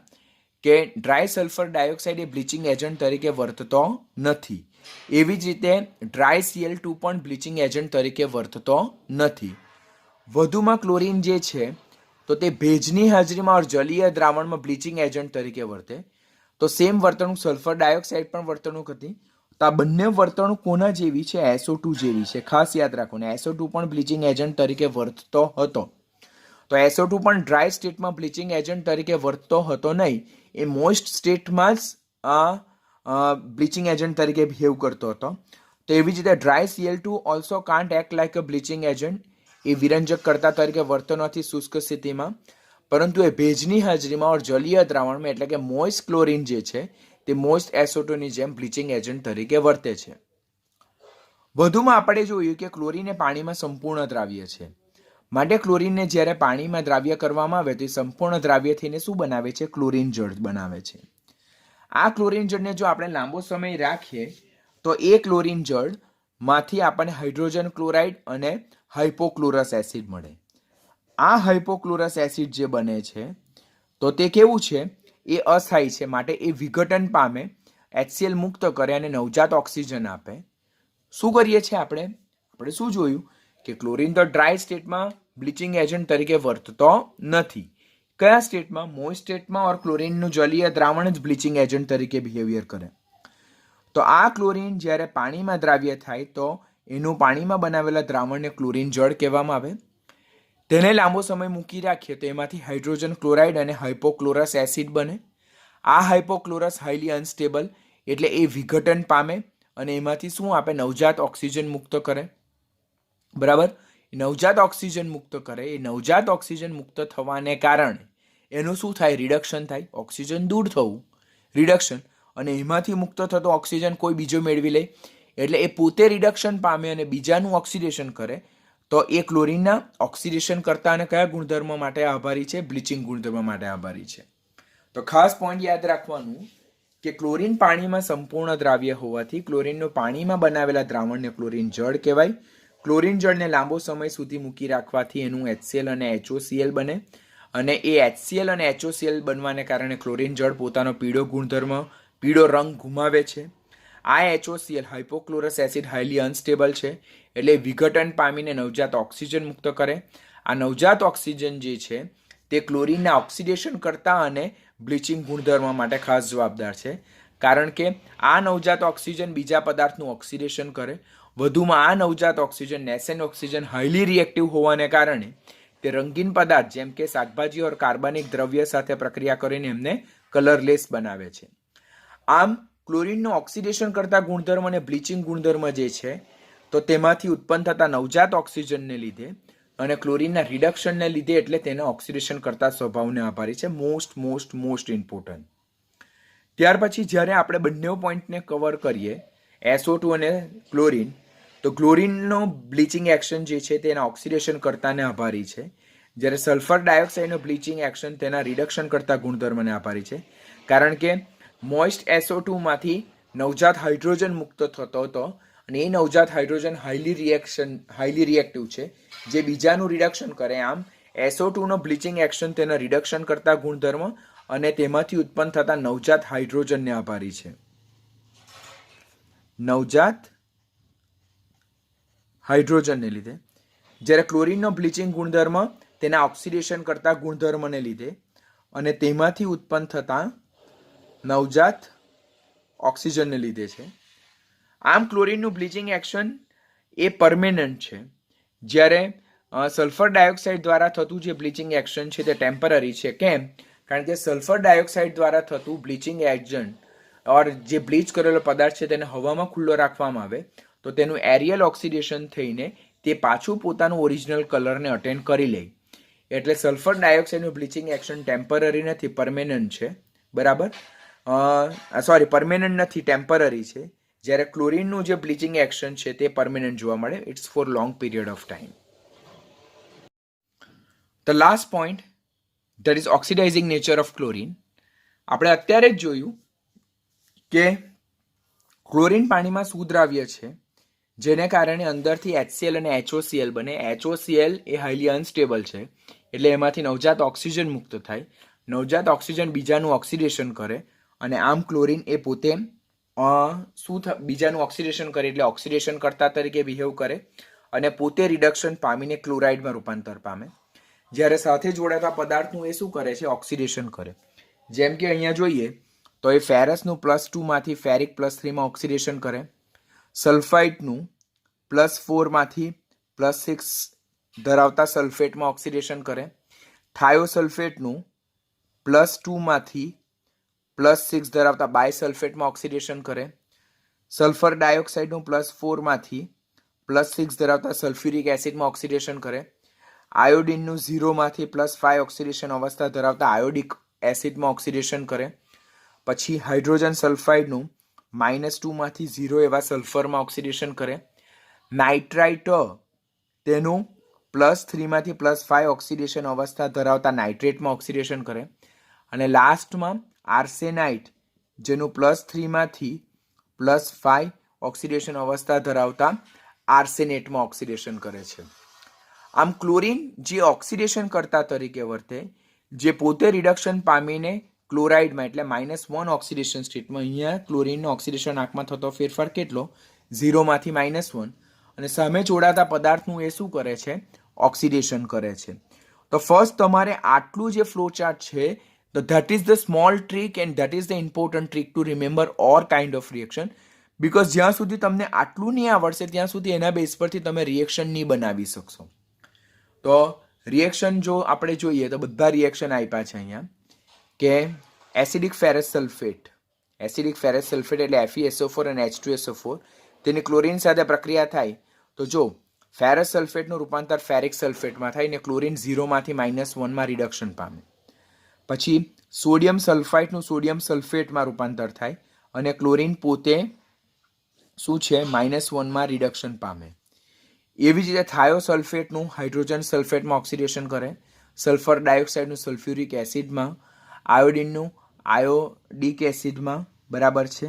કે ડ્રાય સલ્ફર ડાયોક્સાઇડ એ બ્લીચિંગ એજન્ટ તરીકે વર્તતો નથી. એવી જ રીતે ડ્રાય Cl2 પણ બ્લીચિંગ એજન્ટ તરીકે વર્તતો નથી. વધુમાં ક્લોરીન જે છે તો તે ભેજની હાજરીમાં ઓર જલીય દ્રાવણમાં બ્લીચિંગ એજન્ટ તરીકે વર્તે. તો સેમ વર્તણૂક સલ્ફર ડાયોક્સાઇડ પણ વર્તણૂક હતી. તો આ બંને વર્તણૂક કોના જેવી છે? SO2 જેવી છે. ખાસ યાદ રાખો ને, SO2 પણ બ્લીચિંગ એજન્ટ તરીકે વર્તતો હતો. તો SO2 પણ ડ્રાય સ્ટેટમાં બ્લીચિંગ એજન્ટ તરીકે વર્તતો હતો નહીં, એ મોઇસ્ટ સ્ટેટમાં જ બ્લીચિંગ એજન્ટ તરીકે બિહેવ કરતો હતો. તો એવી જ રીતે dry Cl2 also can't act like a bleaching agent. એ વિરંજક કરતા તરીકે વર્તતો નથી શુષ્ક સ્થિતિમાં, પરંતુ એ ભેજની હાજરીમાં ઓર જલીય દ્રાવણમાં એટલે કે મોઇસ્ટ ક્લોરીન જે છે તે મોઇસ્ટ SO2 ની જેમ બ્લીચિંગ એજન્ટ તરીકે વર્તે છે. વધુમાં આપણે જોયું કે ક્લોરીન એ પાણીમાં સંપૂર્ણ દ્રાવ્ય છે, માટે ક્લોરીનને જ્યારે પાણીમાં દ્રાવ્ય કરવામાં આવે તો એ સંપૂર્ણ દ્રાવ્ય થઈને શું બનાવે છે? ક્લોરીન જળ બનાવે છે. આ ક્લોરીન જળને જો આપણે લાંબો સમય રાખીએ તો એ ક્લોરીન જળમાંથી આપણને હાઇડ્રોજન ક્લોરાઇડ અને હાઇપોક્લોરસ એસિડ મળે. આ હાઇપોક્લોરસ એસિડ જે બને છે તો તે કેવું છે? એ અસ્થાયી છે, માટે એ વિઘટન પામે, HCl મુક્ત કરે અને નવજાત ઓક્સિજન આપે. શું કરીએ છીએ આપણે? આપણે શું જોયું કે ક્લોરીન તો ડ્રાય સ્ટેટમાં બ્લીચિંગ એજન્ટ તરીકે વર્તતો નથી. કયા સ્ટેટમાં? મોઇસ્ટ સ્ટેટમાં ઓર ક્લોરીનનું જલીય દ્રાવણ જ બ્લીચિંગ એજન્ટ તરીકે બિહેવિયર કરે. તો આ ક્લોરીન જ્યારે પાણીમાં દ્રાવ્ય થાય તો એનું પાણીમાં બનાવેલા દ્રાવણને ક્લોરીન જળ કહેવામાં આવે. તેને લાંબો સમય મૂકી રાખીએ તો એમાંથી હાઇડ્રોજન ક્લોરાઇડ અને હાઇપોક્લોરસ એસિડ બને. આ હાઇપોક્લોરસ હાઈલી અનસ્ટેબલ એટલે એ વિઘટન પામે અને એમાંથી શું આપે? નવજાત ઓક્સિજન મુક્ત કરે. બરાબર? નવજાત ઓક્સિજન મુક્ત કરે. એ નવજાત ઓક્સિજન મુક્ત થવાને કારણે એનું શું થાય? રિડક્શન થાય. ઓક્સિજન દૂર થવું, રિડક્શન. અને એમાંથી મુક્ત થતો ઓક્સિજન કોઈ બીજો મેળવી લે એટલે એ પોતે રિડક્શન પામે અને બીજાનું ઓક્સિડેશન કરે. તો એ ક્લોરીનના ઓક્સિડેશન કરતા અને કયા ગુણધર્મ માટે આભારી છે? બ્લીચિંગ ગુણધર્મ માટે આભારી છે. તો ખાસ પોઈન્ટ યાદ રાખવાનું કે ક્લોરીન પાણીમાં સંપૂર્ણ દ્રાવ્ય હોવાથી ક્લોરીનનું પાણીમાં બનાવેલા દ્રાવણને ક્લોરીન જળ કહેવાય. ક્લોરીન જળને લાંબો સમય સુધી મૂકી રાખવાથી એનું HCl અને HOCl બને અને એ HCl અને HOCl બનવાને કારણે ક્લોરીન જળ પોતાનો પીળો ગુણધર્મ, પીળો રંગ ગુમાવે છે. આ HOCl હાઇપોક્લોરસ એસિડ હાઈલી અનસ્ટેબલ છે એટલે વિઘટન પામીને નવજાત ઓક્સિજન મુક્ત કરે. આ નવજાત ઓક્સિજન જે છે તે ક્લોરીનના ઓક્સિડેશન કરતા અને બ્લીચિંગ ગુણધર્મ માટે ખાસ જવાબદાર છે, કારણ કે આ નવજાત ઓક્સિજન બીજા પદાર્થનું ઓક્સિડેશન કરે. વધુમાં આ નવજાત ઓક્સિજન નેસેન્ટ ઓક્સિજન હાઈલી રિએક્ટિવ હોવાને કારણે તે રંગીન પદાર્થ જેમ કે શાકભાજી ઓર કાર્બનિક દ્રવ્ય સાથે પ્રક્રિયા કરીને એમને કલરલેસ બનાવે છે. આમ ક્લોરીનનું ઓક્સિડેશન કરતા ગુણધર્મ અને બ્લીચિંગ ગુણધર્મ જે છે તો તેમાંથી ઉત્પન્ન થતા નવજાત ઓક્સિજનને લીધે અને ક્લોરીનના રિડક્શનને લીધે એટલે તેના ઓક્સિડેશન કરતા સ્વભાવને આભારી છે. Most important. ત્યાર પછી જ્યારે આપણે બંને પોઈન્ટને કવર કરીએ, SO2 અને ક્લોરીન, તો ક્લોરીનનો બ્લીચિંગ એક્શન જે છે તેના ઓક્સિડેશન કરતાને આભારી છે, જ્યારે સલ્ફર ડાયોક્સાઇડનો બ્લીચિંગ એક્શન તેના રિડક્શન કરતા ગુણધર્મને આભારી છે, કારણ કે મોઇસ્ટ SO2 માંથી નવજાત હાઇડ્રોજન મુક્ત થતો હતો અને એ નવજાત હાઇડ્રોજન હાઈલી રિએક્ટિવ છે જે બીજાનું રિડક્શન કરે. આમ SO2 નો બ્લીચિંગ એક્શન તેના રિડક્શન કરતા ગુણધર્મ અને તેમાંથી ઉત્પન્ન થતા નવજાત હાઇડ્રોજનને આભારી છે. નવજાત હાઇડ્રોજનને લીધે, જ્યારે ક્લોરીનનો બ્લીચિંગ ગુણધર્મ તેના ઓક્સિડેશન કરતા ગુણધર્મને લીધે અને તેમાંથી ઉત્પન્ન થતા નવજાત ઓક્સિજનને લીધે છે. આમ ક્લોરીનનું બ્લીચિંગ એક્શન એ પરમેનન્ટ છે, જ્યારે સલ્ફર ડાયોક્સાઇડ દ્વારા થતું જે બ્લીચિંગ એક્શન છે તે ટેમ્પરરી છે. કેમ? કારણ કે સલ્ફર ડાયોક્સાઇડ દ્વારા થતું બ્લીચિંગ એજન્ટ ઓર જે બ્લીચ કરેલો પદાર્થ છે તેને હવામાં ખુલ્લો રાખવામાં આવે તો તેનું એરિયલ ઓક્સિડેશન થઈને તે પાછું પોતાનું ઓરિજિનલ કલરને અટેન્ડ કરી લે. એટલે સલ્ફર ડાયોક્સાઇડનું બ્લીચિંગ એક્શન ટેમ્પરરી નથી, પરમેનન્ટ છે. બરાબર? પરમેનન્ટ નથી, ટેમ્પરરી છે. જ્યારે ક્લોરીનનું જે બ્લીચિંગ એક્શન છે તે પરમેનન્ટ જોવા મળે. It's for long period of time. The last point, that is oxidising nature of chlorine. આપણે અત્યારે જ જોયું કે ક્લોરીન પાણીમાં સુદ્રાવ્ય છે, જેને કારણે અંદરથી HCl અને HOCl બને. HOCl એ હાઈલી અનસ્ટેબલ છે, એટલે એમાંથી નવજાત ઓક્સિજન મુક્ત થાય. નવજાત ઓક્સિજન બીજાનું ઓક્સિડેશન કરે અને આમ ક્લોરીન એ પોતે બીજાનું ઓક્સિડેશન કરે એટલે ઓક્સિડેશન કરતા તરીકે બિહેવ કરે અને પોતે રિડક્શન પામીને ક્લોરાઇડમાં રૂપાંતર પામે. જ્યારે સાથે જોડાતા પદાર્થનું એ શું કરે છે? ઓક્સિડેશન કરે. જેમ કે અહીંયા જોઈએ તો એ ફેરસનું +2 માંથી ફેરિક +3 માં ઓક્સિડેશન કરે. સલ્ફાઇટનું +4 માંથી +6 ધરાવતા સલ્ફેટમાં ઓક્સિડેશન કરે. થાયોસલ્ફેટનું +2 માંથી +6 ધરાવતા બાયસલ્ફેટમાં ઓક્સિડેશન કરે. સલ્ફર ડાયોક્સાઇડનું +4 માંથી +6 ધરાવતા સલ્ફ્યુરિક એસિડમાં ઓક્સિડેશન કરે. આયોડિનનું 0 માંથી +5 ઓક્સિડેશન અવસ્થા ધરાવતા આયોડિક એસિડમાં ઓક્સિડેશન કરે. પછી હાઇડ્રોજન સલ્ફાઇડનું -2 માંથી 0 એવા સલ્ફરમાં ઓક્સિડેશન કરે. નાઇટ્રાઇટ તેનું +3 માંથી +5 ઓક્સિડેશન અવસ્થા ધરાવતા નાઇટ્રેટમાં ઓક્સિડેશન કરે. અને લાસ્ટમાં આર્સેનાઇટ, જેનું +3 માંથી +5 ઓક્સિડેશન અવસ્થા ધરાવતા આર્સેનેટમાં ઓક્સિડેશન કરે છે. આમ ક્લોરીન જે ઓક્સિડેશન કરતા તરીકે વર્તે, જે પોતે રિડક્શન પામીને ક્લોરાઇડમાં એટલે -1 ઓક્સિડેશન સ્ટેટમાં, અહીંયા ક્લોરીનનો ઓક્સિડેશન આંકમાં થતો ફેરફાર કેટલો? 0 માંથી -1. અને સામે જોડાતા પદાર્થનું એ શું કરે છે? ઓક્સિડેશન કરે છે. તો ફર્સ્ટ તમારે આટલું જે ફ્લો ચાર્ટ છે, તો that is the small trick and that is the important trick two remember or kind of reaction. Because જ્યાં સુધી તમને આટલું નહીં આવડશે ત્યાં સુધી એના બેઝ પરથી તમે રિએક્શન નહીં બનાવી શકશો. તો રિએક્શન જો આપણે જોઈએ તો બધા રિએક્શન આપ્યા છે અહીંયા, કે એસિડિક ફેરસ સલ્ફેટ એટલે FeSO4 અને H2SO4, તેની ક્લોરીન સાથે પ્રક્રિયા થાય તો જો ફેરસ સલ્ફેટનું રૂપાંતર ફેરિક સલ્ફેટમાં થાય ને ક્લોરીન 0 માંથી -1 માં રિડક્શન પામે. પછી સોડિયમ સલ્ફાઇટનું સોડિયમ સલ્ફેટમાં રૂપાંતર થાય અને ક્લોરીન પોતે શું છે? -1 માં રિડક્શન પામે. એવી જ રીતે થાયોસલ્ફેટનું હાઇડ્રોજન સલ્ફેટમાં ઓક્સિડેશન કરે. સલ્ફર ડાયોક્સાઇડનું સલ્ફ્યુરિક એસિડમાં, આયોડિનનું આયોડિક એસિડમાં, બરાબર છે.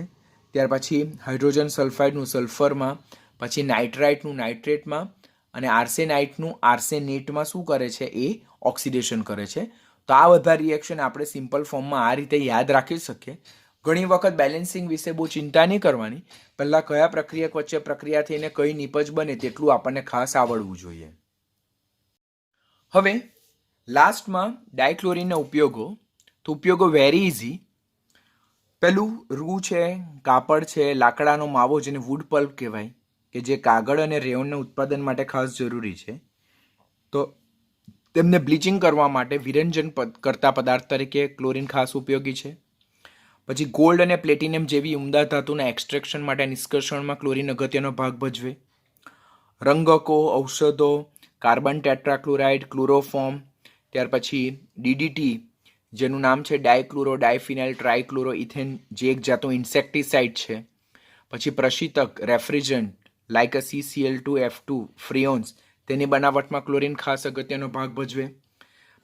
ત્યાર પછી હાઇડ્રોજન સલ્ફાઇડનું સલ્ફરમાં, પછી નાઇટ્રાઇટનું નાઇટ્રેટમાં અને આર્સેનાઇટનું આર્સેનેટમાં શું કરે છે? એ ઓક્સિડેશન કરે છે. તો આ બધા રિએક્શન આપણે સિમ્પલ ફોર્મમાં આ રીતે યાદ રાખી શકીએ. ઘણી વખત બેલેન્સિંગ વિશે બહુ ચિંતા નહીં કરવાની, પહેલાં કયા પ્રક્રિયક વચ્ચે પ્રક્રિયા થઈને કઈ નિપજ બને તેટલું આપણને ખાસ આવડવું જોઈએ. હવે લાસ્ટમાં ડાયક્લોરીનના ઉપયોગો. તો ઉપયોગો વેરી ઇઝી. પેલું રૂ છે, કાપડ છે, લાકડાનો માવો જેને વુડ પલ્પ કહેવાય, કે જે કાગળ અને રેયોનના ઉત્પાદન માટે ખાસ જરૂરી છે. તો તેમને બ્લીચિંગ કરવા માટે વિરંજન કરતા પદાર્થ તરીકે ક્લોરીન ખાસ ઉપયોગી છે. પછી ગોલ્ડ અને પ્લેટિનિયમ જેવી ઉમદા ધાતુના એક્સટ્રેક્શન માટે નિષ્કર્ષણમાં ક્લોરીન અગત્યનો ભાગ ભજવે. રંગકો, ઔષધો, કાર્બન ટેટ્રાક્લોરાઇડ, ક્લોરોફોર્મ, ત્યાર પછી DDT, જેનું નામ છે ડાયક્લોરો ડાયફિનાઇલ ટ્રાયક્લોરો ઇથેન, જે એક જાતનું ઇન્સેક્ટિસાઇડ છે. પછી પ્રશીતક, રેફ્રિજરન્ટ લાઇક અ CCl2F2 ફ્રિયોન્સ, તેની બનાવટમાં ક્લોરીન ખાસ અગત્યનો ભાગ ભજવે.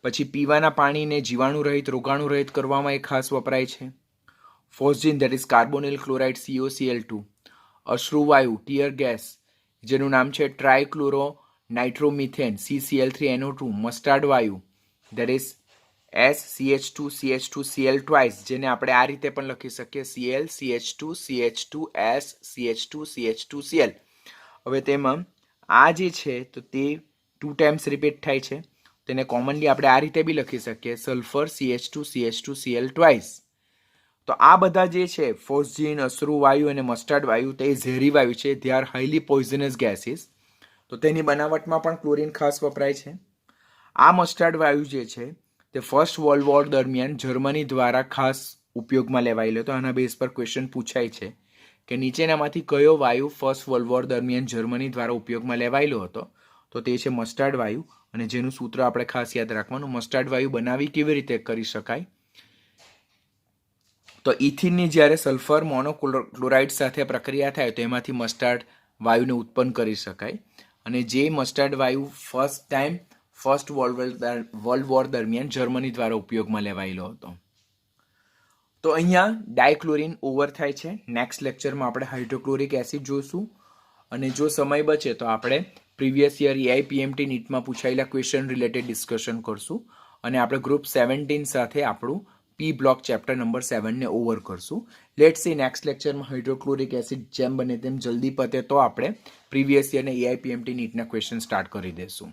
પછી પીવાના પાણીને જીવાણુરહિત, રોગાણુરહિત કરવામાં એ ખાસ વપરાય છે. Phosgene, that is carbonyl chloride COCl2. અશ્રુવાયુ, ટીયર ગેસ, જેનું નામ છે ટ્રાયક્લોરો નાઇટ્રોમિથેન CCl3NO2. મસ્ટાર્ડ વાયુ, ધેટ ઇઝ SCH2CH2Cl ટ્વાઇસ, જેને આપણે આ રીતે પણ લખી શકીએ ClCH2CH2S CH2CH2Cl. હવે તેમાં આ જે છે તો તે 2 ટાઈમ્સ રિપીટ થાય છે. તેને કોમનલી આપણે આ રીતે બી લખી શકીએ, સલ્ફર CH2CH2Cl ટ્વાઇસ. તો આ બધા જે છે ફોસ્જીન, અશ્રુ વાયુ અને મસ્ટર્ડ વાયુ તે ઝેરી વાયુ છે. They are highly poisonous gases. તો તેની બનાવટમાં પણ ક્લોરીન ખાસ વપરાય છે. આ મસ્ટર્ડ વાયુ જે છે તે ફર્સ્ટ વર્લ્ડ વોર દરમિયાન જર્મની દ્વારા ખાસ ઉપયોગમાં લેવાયેલો હતો. આના બેઝ પર ક્વેશ્ચન પૂછાય છે કે નીચેનામાંથી કયો વાયુ ફર્સ્ટ વર્લ્ડ વોર દરમિયાન જર્મની દ્વારા ઉપયોગમાં લેવાયેલો હતો? તો તે છે મસ્ટર્ડ વાયુ. અને જેનું સૂત્ર આપણે ખાસ યાદ રાખવાનું, મસ્ટર્ડ વાયુ બનાવી કેવી રીતે કરી શકાય? તો ઇથિનની જ્યારે સલ્ફર મોનોક્લોરાઇડ સાથે પ્રક્રિયા થાય તો એમાંથી મસ્ટર્ડ વાયુને ઉત્પન્ન કરી શકાય. અને જે મસ્ટર્ડ વાયુ ફર્સ્ટ વર્લ્ડ વોર દરમિયાન જર્મની દ્વારા ઉપયોગમાં લેવાયેલો હતો. તો અહીંયા ડાયક્લોરિન ઓવર થાય છે. નેક્સ્ટ લેક્ચરમાં આપણે હાઇડ્રોક્લોરિક એસિડ જોઈશું. અને જો સમય બચે તો આપણે પ્રીવિયસ યર EIPMT નીટમાં પૂછાયેલા ક્વેશ્ચન રિલેટેડ ડિસ્કશન કરશું. અને આપણે ગ્રુપ 17 સાથે આપણું P બ્લોક ચેપ્ટર નંબર 7 ને ઓવર કરશું. લેટ્સ સી નેક્સ્ટ લેક્ચરમાં હાઇડ્રોક્લોરિક એસિડ જેમ બને તેમ જલ્દી પતે તો આપણે પ્રીવિયસ યર ને EIPMT નીટના ક્વેશ્ચન સ્ટાર્ટ કરી દઈશું.